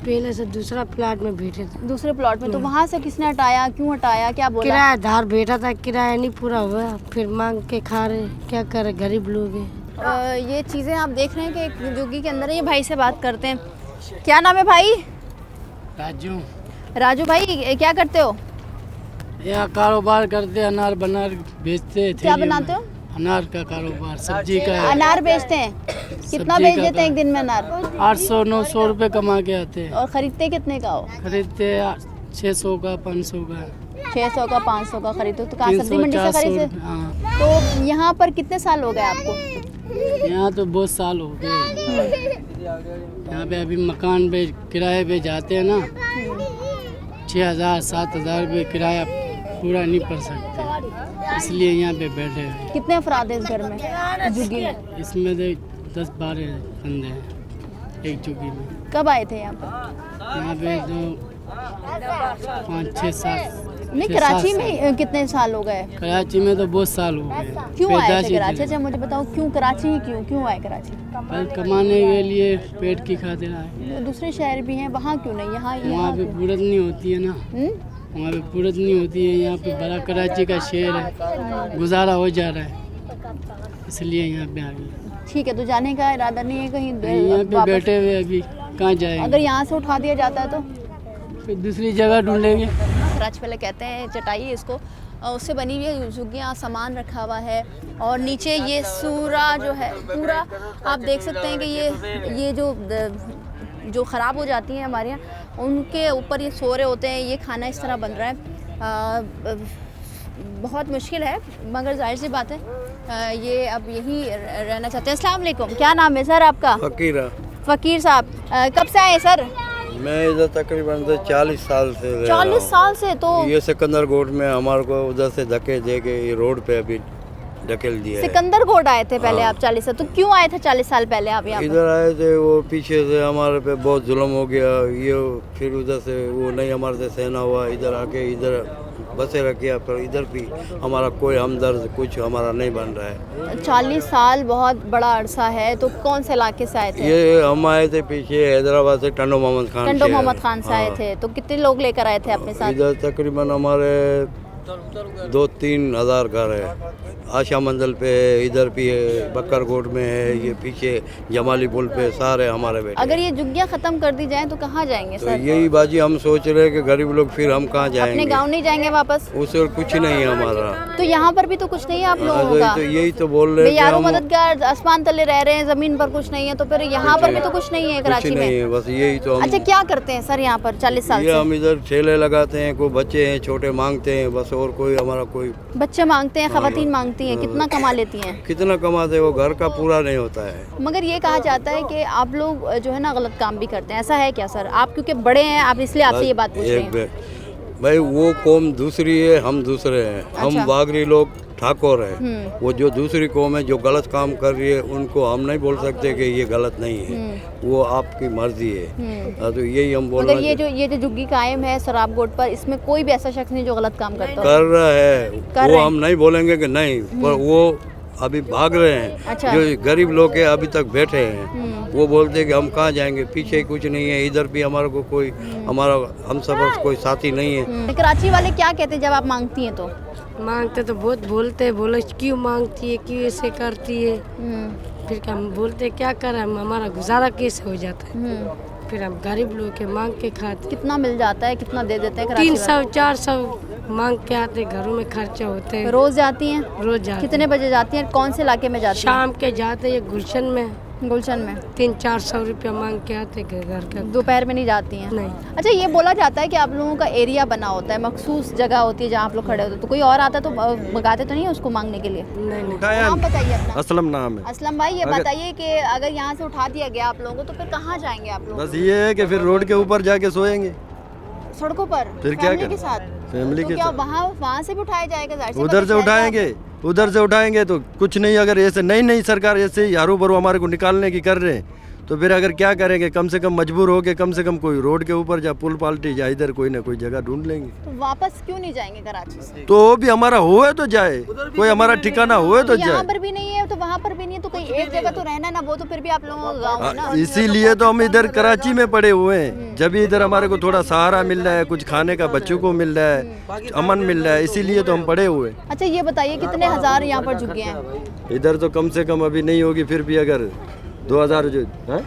Speaker 6: पहले से दूसरा प्लाट में बैठे थे।
Speaker 1: दूसरे प्लॉट में? तो वहाँ से किसने हटाया, क्यों हटाया, क्या बोला?
Speaker 6: किराएदार बैठा था, किराया नहीं पूरा हुआ, फिर मांग के खा रहे, क्या करे, गरीब लोग हैं।
Speaker 1: ये चीज़ें आप देख रहे हैं कि एक झुग्गी के अंदर है। ये भाई से बात करते हैं। क्या नाम है भाई?
Speaker 7: राजू।
Speaker 1: राजू भाई, क्या करते हो?
Speaker 7: यहाँ कारोबार करते, अनार बनार बेचते।
Speaker 1: क्या बनाते हो?
Speaker 7: अनार का कारोबार, सब्जी का।
Speaker 1: अनार बेचते हैं? कितना बेच देते हैं एक दिन में अनार?
Speaker 7: 800-900 रुपए कमा के आते हैं।
Speaker 1: और खरीदते कितने का हो?
Speaker 7: खरीदते 600 का, 500 का।
Speaker 1: 600 का, 500 का खरीदो। तो कहाँ, सब्जी मंडी से खरीदते?
Speaker 7: हाँ।
Speaker 1: तो यहाँ पर कितने साल हो गए आपको?
Speaker 7: यहाँ तो बहुत साल हो गए। यहाँ पे अभी मकान पे किराए पे जाते हैं ना, 6000-7000 रुपये किराया पूरा नहीं कर सकते, इसलिए यहाँ पे बैठे हैं।
Speaker 1: कितने अफराद हैं इस घर में, झुग्गी में?
Speaker 7: इसमें 10-12 बंदे हैं एक झुग्गी में।
Speaker 1: कब आए थे यहाँ पर?
Speaker 7: यहाँ पे तो 5-6 साल।
Speaker 1: नहीं, कराची में कितने साल हो गए?
Speaker 7: कराची में तो बहुत साल हो गए।
Speaker 1: क्यों आए थे कराची? अच्छा मुझे बताओ, क्यों कराची ही क्यों आए कराची?
Speaker 7: बस कमाने के लिए, पेट की खातिर आए।
Speaker 1: दूसरे शहर भी हैं, वहाँ क्यों नहीं?
Speaker 7: वहाँ पे पूरत नहीं होती है ना, वहाँ पे पूरत नहीं होती है। यहाँ पे बड़ा कराची का शहर है, गुजारा हो जा रहा है, इसलिए यहाँ पे आ गए।
Speaker 1: ठीक है, तो जाने का इरादा नहीं है कहीं?
Speaker 7: यहाँ पे बैठे हुए, अभी कहाँ जाएंगे?
Speaker 1: अगर यहाँ से उठा दिया जाता है तो
Speaker 7: फिर दूसरी जगह ढूंढेंगे।
Speaker 1: कराची वाले कहते हैं चटाई इसको, उससे बनी हुई है झुग्गियाँ, सामान रखा हुआ है और नीचे ये सूरा जो है पूरा आप देख सकते हैं कि ये जो ख़राब हो जाती हैं हमारे यहाँ, उनके ऊपर ये सो रहे होते हैं। ये खाना इस तरह बन रहा है। बहुत मुश्किल है, मगर जाहिर सी बात है ये अब यहीं रहना चाहते हैं। अस्सलाम वालेकुम, क्या नाम है सर आपका? फ़कीर साहब, कब से आए सर?
Speaker 4: मैं इधर तकरीबन 40 साल से
Speaker 1: 40 साल से? तो
Speaker 4: ये सिकंदर गोट में हमारे को उधर से धक्के दे के ये रोड पे अभी ढकेल दिया है।
Speaker 1: सिकंदर गोट आए थे पहले आप 40 साल? तो क्यों आए थे 40 साल पहले आप यहाँ?
Speaker 4: इधर आए थे, वो पीछे से हमारे पे बहुत जुल्म हो गया, ये फिर उधर से वो नहीं हमारे से सहना हुआ, इधर आके इधर बसेरा किया, पर इधर भी हमारा कोई हमदर्द कुछ हमारा नहीं बन रहा है।
Speaker 1: 40 साल बहुत बड़ा अरसा है। तो कौन से इलाके से आए थे?
Speaker 4: ये हम आए थे पीछे हैदराबाद से, टंडो मोहम्मद खान से आए थे।
Speaker 1: तो कितने लोग लेकर आए थे अपने साथ?
Speaker 4: इधर तकरीबन हमारे
Speaker 12: 2-3 हज़ार घर है। आशा मंजिल पे है, इधर भी है, बकरकोट में है, ये पीछे जमाली पुल पे, सारे हमारे बेटे।
Speaker 1: अगर ये झुग्गियाँ खत्म कर दी जाएं तो कहाँ जाएंगे
Speaker 12: तो
Speaker 1: सर?
Speaker 12: यही बाजी हम सोच रहे हैं कि गरीब लोग फिर हम कहाँ
Speaker 1: अपने
Speaker 12: जाएंगे?
Speaker 1: गांव नहीं जाएंगे वापस?
Speaker 12: उससे कुछ नहीं है हमारा।
Speaker 1: तो यहाँ पर भी तो कुछ नहीं है आप लोगों का?
Speaker 12: तो यही तो बोल रहे हैं कि
Speaker 1: यारों
Speaker 12: हम
Speaker 1: मददगार आसमान तले रह रहे हैं, जमीन पर कुछ नहीं है, तो फिर यहाँ पर भी तो कुछ नहीं है
Speaker 12: कुछ
Speaker 1: कराची
Speaker 12: नहीं
Speaker 1: में।
Speaker 12: है, बस यही तो हम।
Speaker 1: अच्छा क्या करते हैं सर यहाँ पर 40 साल
Speaker 12: ये
Speaker 1: से?
Speaker 12: हम इधर ठेले लगाते हैं, कोई बच्चे हैं छोटे मांगते हैं, बस और कोई हमारा कोई।
Speaker 1: बच्चे मांगते हैं, खवातीन मांगती हैं, कितना कमा लेती हैं?
Speaker 12: कितना कमाते हैं वो घर का पूरा नहीं होता है।
Speaker 1: मगर ये कहा जाता है कि आप लोग जो है ना गलत काम भी करते हैं, ऐसा है क्या सर? आप क्योंकि बड़े हैं, आप इसलिए आपसे ये बात पूछ रहे हैं।
Speaker 12: भाई वो कौम दूसरी है, हम दूसरे हैं।
Speaker 1: अच्छा।
Speaker 12: हम बागरी लोग ठाकुर हैं। वो जो दूसरी कौम है जो गलत काम कर रही है उनको हम नहीं बोल सकते कि ये गलत नहीं है, वो आपकी मर्जी है। तो यही हम बोल
Speaker 1: मगर ये जो झुग्गी कायम है सराबगोट पर, इसमें कोई भी ऐसा शख्स नहीं जो गलत काम करता हो।
Speaker 12: कर रहा है
Speaker 1: कर
Speaker 12: वो
Speaker 1: रहे
Speaker 12: हम नहीं बोलेंगे कि नहीं, पर वो अभी भाग रहे हैं।
Speaker 1: अच्छा।
Speaker 12: जो गरीब लोग हैं अभी तक बैठे हैं, वो बोलते हैं कि हम कहाँ जाएंगे, पीछे कुछ नहीं है, इधर भी हमारे को कोई, हमारा हम सब कोई साथी नहीं है।
Speaker 1: कराची वाले क्या कहते हैं जब आप मांगती हैं तो?
Speaker 6: मांगते तो बहुत बोलते हैं, बोले क्यों मांगती है, क्यों ऐसे करती है। फिर क्या हम बोलते क्या करें, हमारा गुजारा कैसे हो जाता है। फिर हम गरीब लोग के मांग के खाते।
Speaker 1: कितना मिल जाता है, कितना दे देते हैं कराची
Speaker 6: 300-400 मांग के आते, घरों में खर्चा होते हैं।
Speaker 1: रोज जाती हैं?
Speaker 6: रोज जाते।
Speaker 1: कितने बजे जाती हैं, कौन से इलाके में जाती हैं?
Speaker 6: शाम के जाते हैं गुलशन में।
Speaker 1: गुलशन में
Speaker 6: 300-400 रुपया मांग के आते घर का।
Speaker 1: दोपहर में नहीं जाती हैं?
Speaker 6: नहीं।
Speaker 1: अच्छा ये बोला जाता है कि आप लोगों का एरिया बना होता है, मखसूस जगह होती है जहाँ आप लोग खड़े होते हैं, तो कोई और आता है तो मंगाते तो नहीं है उसको मांगने के लिए?
Speaker 6: नहीं।
Speaker 1: नाम बताइए अपना।
Speaker 13: असलम नाम है।
Speaker 1: असलम भाई ये बताइए कि अगर यहाँ से उठा दिया गया आप लोगों को तो फिर कहाँ जाएंगे आप लोग?
Speaker 13: बस ये है कि फिर रोड के ऊपर जाके सोएंगे
Speaker 1: सड़कों पर?
Speaker 13: फिर क्या
Speaker 1: फैमिली के
Speaker 13: करें?
Speaker 1: साथ?
Speaker 13: फैमिली
Speaker 1: तो
Speaker 13: के
Speaker 1: क्या
Speaker 13: साथ
Speaker 1: वहाँ से भी उठाया जाएगा? जाहिर सी बात
Speaker 13: उधर
Speaker 1: है,
Speaker 13: से
Speaker 1: शहर
Speaker 13: उठाएंगे, उधर से उठाएंगे तो कुछ नहीं। अगर ऐसे नई सरकार ऐसे यारों बरो हमारे को निकालने की कर रहे हैं तो फिर अगर क्या करेंगे, कम से कम मजबूर हो के कम से कम कोई रोड के ऊपर या पुल पाल्टी या इधर कोई ना कोई जगह ढूंढ लेंगे।
Speaker 1: तो वापस क्यों नहीं जाएंगे कराची से?
Speaker 13: तो वो भी हमारा होए तो जाए, कोई हमारा ठिकाना होए तो
Speaker 1: यहाँ
Speaker 13: जाए।
Speaker 1: पर भी नहीं है तो वहाँ पर भी नहीं है, तो कहीं एक जगह तो रहना ना, वो तो फिर भी आप लोगों का गाँव है ना।
Speaker 13: इसीलिए तो हम इधर कराची में पड़े हुए हैं। जब इधर हमारे को थोड़ा सहारा मिल रहा है, कुछ खाने का बच्चों को मिल रहा है, अमन मिल रहा है, इसीलिए तो हम पड़े हुए हैं।
Speaker 1: अच्छा ये बताइए कितने हजार यहाँ पर झुग्गियाँ हैं?
Speaker 13: इधर तो कम से कम अभी नहीं होगी, फिर भी अगर 2000 जो है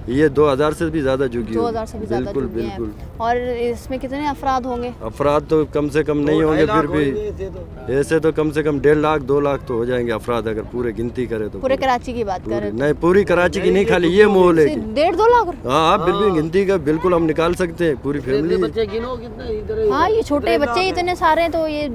Speaker 13: ये 2000 से भी ज़्यादा झुकी
Speaker 1: 2000 से भी ज़्यादा
Speaker 13: बिल्कुल
Speaker 1: झुग्गियाँ हैं।
Speaker 13: बिल्कुल।
Speaker 1: और इसमें कितने अफराद होंगे?
Speaker 13: अफराद तो कम से कम नहीं होंगे, फिर भी ऐसे तो कम से कम 1.5 लाख 2 लाख तो हो जाएंगे अफराद, अगर पूरे गिनती करें तो।
Speaker 1: पूरे कराची की बात करें
Speaker 13: नहीं, पूरी कराची की नहीं, खाली ये मोहल्ले की।
Speaker 1: 1.5-2 लाख?
Speaker 13: हाँ फिर भी गिनती का बिल्कुल हम निकाल सकते हैं, पूरी फैमिली।
Speaker 1: हाँ ये छोटे बच्चे इतने सारे, तो ये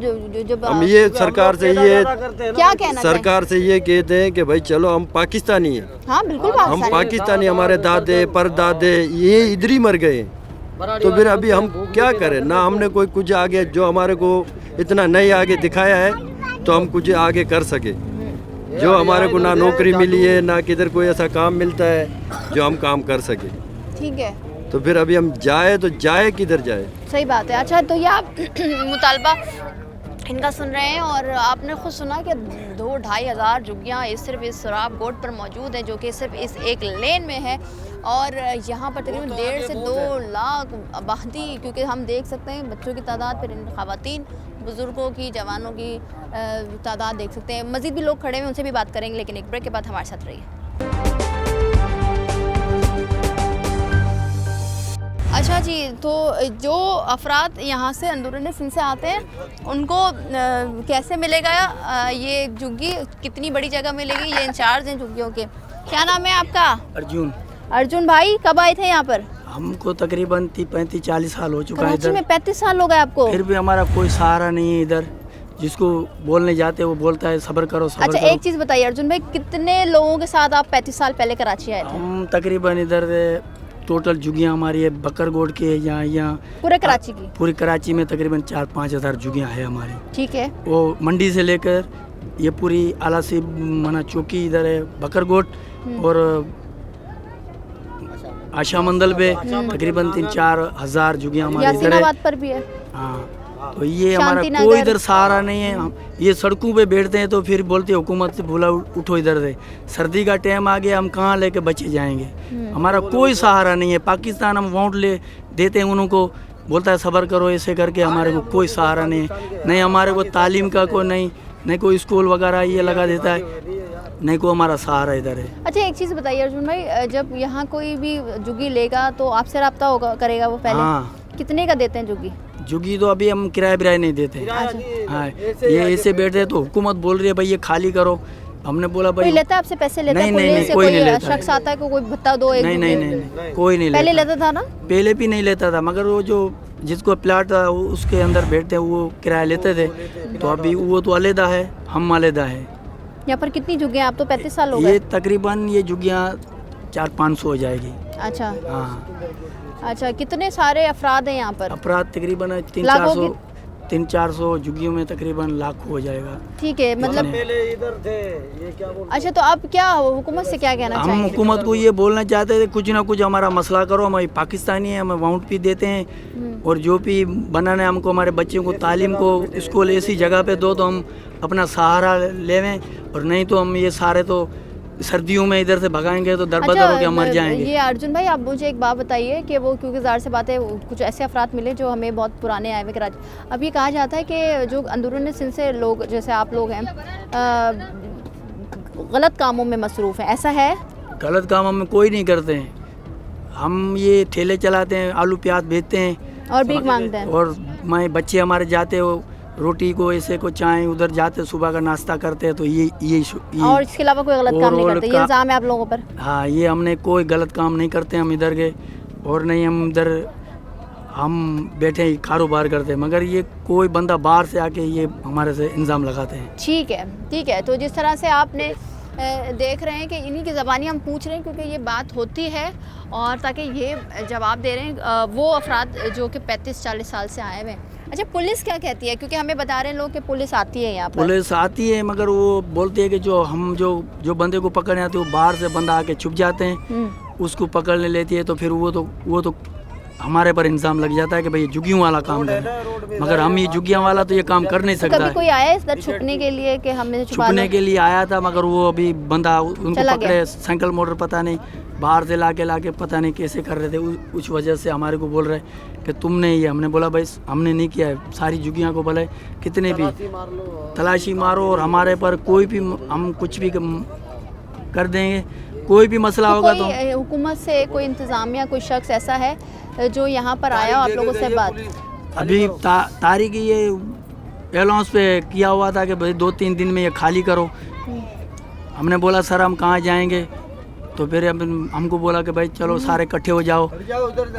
Speaker 1: जब
Speaker 13: हम ये सरकार से ये
Speaker 1: क्या कहना
Speaker 13: सरकार से ये कहते हैं कि भाई चलो हम पाकिस्तानी हैं।
Speaker 1: हाँ बिल्कुल
Speaker 13: हम पाकिस्तानी, हमारे दादे परदादे ये इधर ही मर गए, तो फिर अभी हम क्या करें ना। हमने कोई कुछ आगे जो हमारे को इतना नहीं आगे दिखाया है तो हम कुछ आगे कर सके। जो हमारे को ना नौकरी मिली है ना किधर कोई ऐसा काम मिलता है जो हम काम कर सके।
Speaker 1: ठीक है,
Speaker 13: तो फिर अभी हम जाए तो जाए किधर जाए?
Speaker 1: सही बात है। अच्छा तो ये आप मुतालबा इनका सुन रहे हैं और आपने खुद सुना कि 2-2.5 हज़ार झुग्गियाँ सिर्फ इस सराबगोट पर मौजूद हैं, जो कि सिर्फ इस एक लेन में है। और यहाँ पर तकरीबन 1.5 से 2 लाख आबादी, क्योंकि हम देख सकते हैं बच्चों की तादाद, फिर ख़वातीन, बुज़ुर्गों की, जवानों की तादाद देख सकते हैं। मज़ीद भी लोग खड़े हैं, उनसे भी बात करेंगे, लेकिन एक ब्रेक के बाद हमारे साथ रहिए। अच्छा जी, तो जो अफराद यहाँ से अंदरूनी सिंध से आते हैं उनको कैसे मिलेगा ये झुग्गी, कितनी बड़ी जगह मिलेगी? ये इंचार्ज हैं झुग्गियों के। क्या नाम है आपका?
Speaker 14: अर्जुन।
Speaker 1: अर्जुन भाई कब आए थे यहाँ पर?
Speaker 14: हमको तकरीबन 35-40 साल हो चुका है
Speaker 1: कराची
Speaker 14: इधर।
Speaker 1: में 35 साल हो गए आपको?
Speaker 14: फिर भी हमारा कोई सहारा नहीं है इधर। जिसको बोलने जाते वो बोलता है सब्र करो सब्र
Speaker 1: अच्छा
Speaker 14: करो।
Speaker 1: एक चीज़ बताइए अर्जुन भाई, कितने लोगों के साथ आप 35 साल पहले कराची आए थे?
Speaker 14: हम तकरीबन इधर टोटल झुग्गियाँ हमारी है बकरगोट के यहाँ
Speaker 1: पूरे कराची की?
Speaker 14: पूरी कराची में तकरीबन 4-5 हज़ार झुग्गियाँ है हमारी।
Speaker 1: ठीक है।
Speaker 14: वो मंडी से लेकर ये पूरी आला से मना चौकी इधर है बकरगोट, और आशा मंडल पे तकरीबन 3-4 हज़ार झुग्गियाँ हमारी इधर है।
Speaker 1: यासीनाबाद पर भी है।
Speaker 14: हाँ, तो ये हमारा कोई इधर सहारा नहीं है। हम ये सड़कों पे बैठते हैं तो फिर बोलते हैं हुकूमत से बोला उठो इधर से। सर्दी का टाइम आ गया, हम कहाँ लेके बचे जाएंगे? हमारा कोई सहारा नहीं है। पाकिस्तान हम वोट ले देते हैं उनको, बोलता है सब्र करो, ऐसे करके हमारे को कोई सहारा नहीं है, नहीं हमारे को तालीम का कोई नहीं कोई स्कूल वगैरह ये लगा देता है, नहीं को हमारा सहारा इधर है।
Speaker 1: अच्छा एक चीज़ बताइए अर्जुन भाई, जब यहाँ कोई भी जुगी लेगा तो आपसे रब्ता होगा करेगा वो पहले?
Speaker 14: हाँ।
Speaker 1: कितने का देते हैं जुगी?
Speaker 14: जुगी तो अभी हम किराया नहीं देते। हाँ, ये ऐसे बैठते हैं तो हुकूमत बोल रही है भाई ये खाली करो, हमने बोला भाई
Speaker 1: कोई लेता है आपसे पैसे लेता है?
Speaker 14: नहीं,
Speaker 1: से
Speaker 14: कोई नहीं
Speaker 1: कोई
Speaker 14: लेता
Speaker 1: शख्स आता है को कोई भत्ता दो?
Speaker 14: नहीं, कोई नहीं
Speaker 1: पहले लेता था ना?
Speaker 14: पहले भी नहीं लेता था, मगर वो जो जिसको प्लाट था उसके अंदर बैठते हैं वो किराया लेते थे, तो अभी वो तो अलहदा है, हम अलहदा है।
Speaker 1: यहाँ पर कितनी जुगियाँ? आप तो 35 साल हो गए।
Speaker 14: ये तकरीबन ये जुगियाँ 400-500 हो जाएगी।
Speaker 1: अच्छा
Speaker 14: हाँ।
Speaker 1: अच्छा, कितने सारे अफराद हैं यहाँ पर?
Speaker 14: अफराद तकरीबन 300-400 जुगियों में तकरीबन लाख हो जाएगा।
Speaker 1: ठीक है, मतलब
Speaker 2: पहले इधर थे, ये क्या बोल?
Speaker 1: अच्छा, तो आप क्या हुकूमत से क्या कहना
Speaker 14: हम
Speaker 1: चाहेंगे?
Speaker 14: हुकूमत को ये बोलना चाहते थे कुछ ना कुछ हमारा मसला करो, हम पाकिस्तानी है, हमें वाउंट भी देते हैं और जो भी बनाना है हमको, हमारे बच्चों को तालीम को स्कूल ऐसी जगह पे दो तो हम अपना सहारा लेवें, और नहीं तो हम ये सारे तो सर्दियों में इधर से भगाएंगे तो दरबदर होकर मर जाएंगे।
Speaker 1: ये अर्जुन भाई आप मुझे एक बात बताइए कि वो, क्योंकि ज़ाहिर सी बात है कुछ ऐसे अफराद मिले जो हमें बहुत पुराने आए हुए कराची। अब ये कहा जाता है कि जो अंदरूनी सिंध से लोग जैसे आप लोग हैं गलत कामों में मसरूफ़ हैं, ऐसा है?
Speaker 14: गलत काम हम कोई नहीं करते हैं, हम ये ठेले चलाते हैं, आलू प्याज बेचते हैं
Speaker 1: और भीख मांगते हैं,
Speaker 14: और बच्चे हमारे जाते हो रोटी को ऐसे को चाय उधर जाते सुबह का नाश्ता करते हैं, तो ये
Speaker 1: और इसके अलावा कोई गलत काम नहीं करते? ये इल्ज़ाम है आप लोगों पर?
Speaker 14: हाँ, ये हमने कोई गलत काम नहीं करते हम इधर के, और नहीं हम इधर हम बैठे ही कारोबार करते हैं, मगर ये कोई बंदा बाहर से आके ये हमारे से इल्ज़ाम लगाते हैं।
Speaker 1: ठीक है। तो जिस तरह से आपने देख रहे हैं कि इन्हीं की ज़बानी हम पूछ रहे हैं क्योंकि ये बात होती है, और ताकि ये जवाब दे रहे हैं वो अफराद जो कि 35-40 साल से आए हुए हैं। अच्छा, पुलिस क्या कहती है? क्योंकि हमें बता रहे हैं लोग कि पुलिस आती है यहाँ पर।
Speaker 14: पुलिस आती है मगर वो बोलती है कि जो बंदे को पकड़ने आते हैं वो बाहर से बंदा आके छुप जाते हैं, उसको पकड़ने लेती है, तो फिर वो तो हमारे पर इल्ज़ाम लग जाता है कि भाई जुगियों वाला काम है, मगर हम ये जुगियाँ वाला तो ये काम कर नहीं सकता।
Speaker 1: कभी कोई आया इस दर छुपने के लिए कि हमने
Speaker 14: छुपने के लिए आया था, मगर वो अभी बंदा उनको पकड़े साइकिल मोटर पता नहीं बाहर से लाके पता नहीं कैसे कर रहे थे, उस वजह से हमारे को बोल रहे कि तुमने ये, हमने बोला भाई हमने नहीं किया है, सारी जुगियाँ को भले कितने भी तलाशी मारो और हमारे पर कोई भी हम कुछ भी कर देंगे, कोई भी मसला होगा तो।
Speaker 1: हुकूमत से कोई इंतज़ामिया कोई शख्स ऐसा है जो यहाँ पर आया आप लोगों से बात?
Speaker 14: अभी तारीख ये अनाउंस पे किया हुआ था कि भाई 2-3 दिन में ये खाली करो, हमने बोला सर हम कहाँ जाएंगे, तो फिर हमको बोला कि भाई चलो सारे इकट्ठे हो जाओ,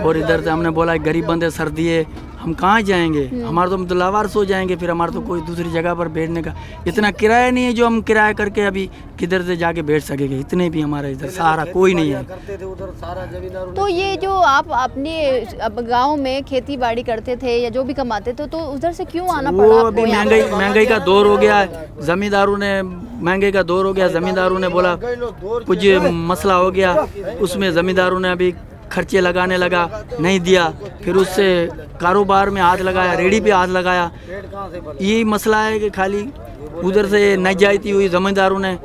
Speaker 14: और इधर से हमने बोला गरीब बंदे सर्दी है हम कहाँ जाएंगे, हमारे तो लावारिस हो जाएंगे, फिर हमारे तो कोई दूसरी जगह पर बैठने का इतना किराया नहीं है जो हम किराया करके अभी किधर से जाके बैठ सकेंगे, इतने भी हमारा इधर सहारा कोई नहीं है।
Speaker 1: तो ये जो आप अपने गांव में खेती बाड़ी करते थे या जो भी कमाते थे, तो उधर से क्यों आना पड़ा?
Speaker 14: वो अभी महंगाई का दौर हो गया है, जमींदारों ने महंगाई का दौर हो गया, जमींदारों ने बोला कुछ मसला हो गया, उसमें जमींदारों ने अभी खर्चे लगाने लगा, नहीं दिया, फिर उससे कारोबार में हाथ लगाया, रेडी पे हाथ लगाया, यही मसला है कि खाली उधर से नाजायती हुई, जमींदारों ने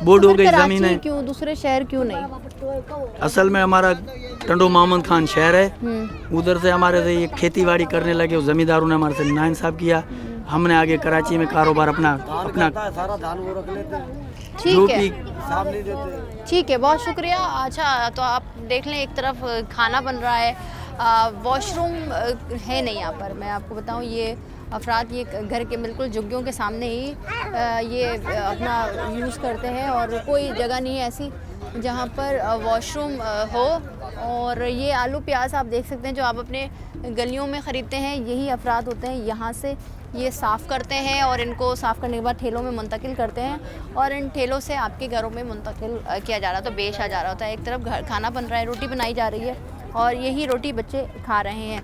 Speaker 14: बोर्ड हो गई ज़मीनें।
Speaker 1: क्यों दूसरे शहर क्यों नहीं?
Speaker 14: असल में हमारा टंडो मोहम्मद खान शहर है, उधर से हमारे से ये खेती बाड़ी करने लगे, जमींदारों ने हमारे से नाइंसाफ़ किया, हमने आगे कराची में कारोबार अपना
Speaker 2: सारा धान वो रख लेते हैं,
Speaker 1: ठीक है, बहुत शुक्रिया। अच्छा, तो आप देख लें, एक तरफ खाना बन रहा है, वॉशरूम है नहीं यहाँ पर। मैं आपको बताऊँ, ये अफराद ये घर के बिल्कुल झुग्गियों के सामने ही ये अपना यूज़ करते हैं, और कोई जगह नहीं है ऐसी जहाँ पर वॉशरूम हो। और ये आलू प्याज आप देख सकते हैं जो आप अपने गलियों में ख़रीदते हैं, यही अफराद होते हैं, यहाँ से ये साफ़ करते हैं और इनको साफ़ करने के बाद ठेलों में मुंतकिल करते हैं, और इन ठेलों से आपके घरों में मुंतकिल किया जा रहा है, तो बेचा जा रहा होता है। एक तरफ घर खाना बन रहा है, रोटी बनाई जा रही है, और यही रोटी बच्चे खा रहे हैं।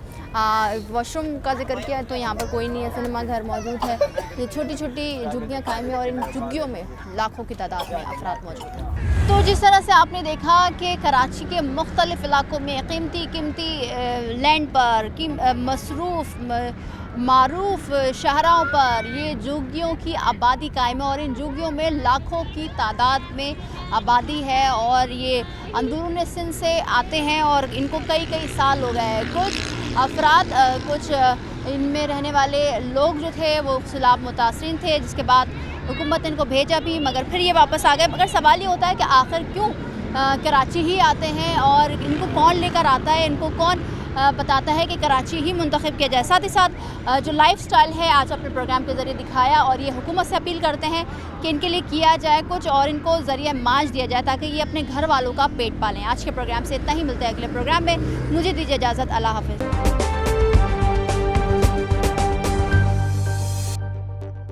Speaker 1: वॉशरूम का जिक्र किया तो यहाँ पर कोई नहीं है, सिनेमा घर मौजूद है, ये छोटी छोटी झुग्गियाँ कायम हैं, और इन झुग्गियों में लाखों की तादाद में अफराद मौजूद हैं। तो जिस तरह से आपने देखा कि कराची के मुख्तलिफ़ इलाकों में कीमती लैंड पर मारूफ शाहराहों पर ये झुग्गियों की आबादी कायम है, और इन झुग्गियों में लाखों की तादाद में आबादी है, और ये अंदरूनी सिंध से आते हैं और इनको कई साल हो गए हैं। कुछ अफराद कुछ इनमें रहने वाले लोग जो थे वो सैलाब मुतासरीन थे, जिसके बाद हुकूमत ने इनको भेजा भी, मगर फिर ये वापस आ गए। मगर सवाल ये होता है कि आखिर क्यों कराची ही आते हैं और इनको कौन लेकर आता है, इनको कौन बताता है कि कराची ही मुंतखब किया जाए। साथ ही साथ जो लाइफस्टाइल है आज अपने प्रोग्राम के ज़रिए दिखाया और ये हुकूमत से अपील करते हैं कि इनके लिए किया जाए कुछ और इनको ज़रिए मांझ दिया जाए ताकि ये अपने घर वालों का पेट पालें। आज के प्रोग्राम से इतना ही, मिलते हैं अगले प्रोग्राम में। मुझे दीजिए इजाज़त, अल्लाह हाफ़िज़।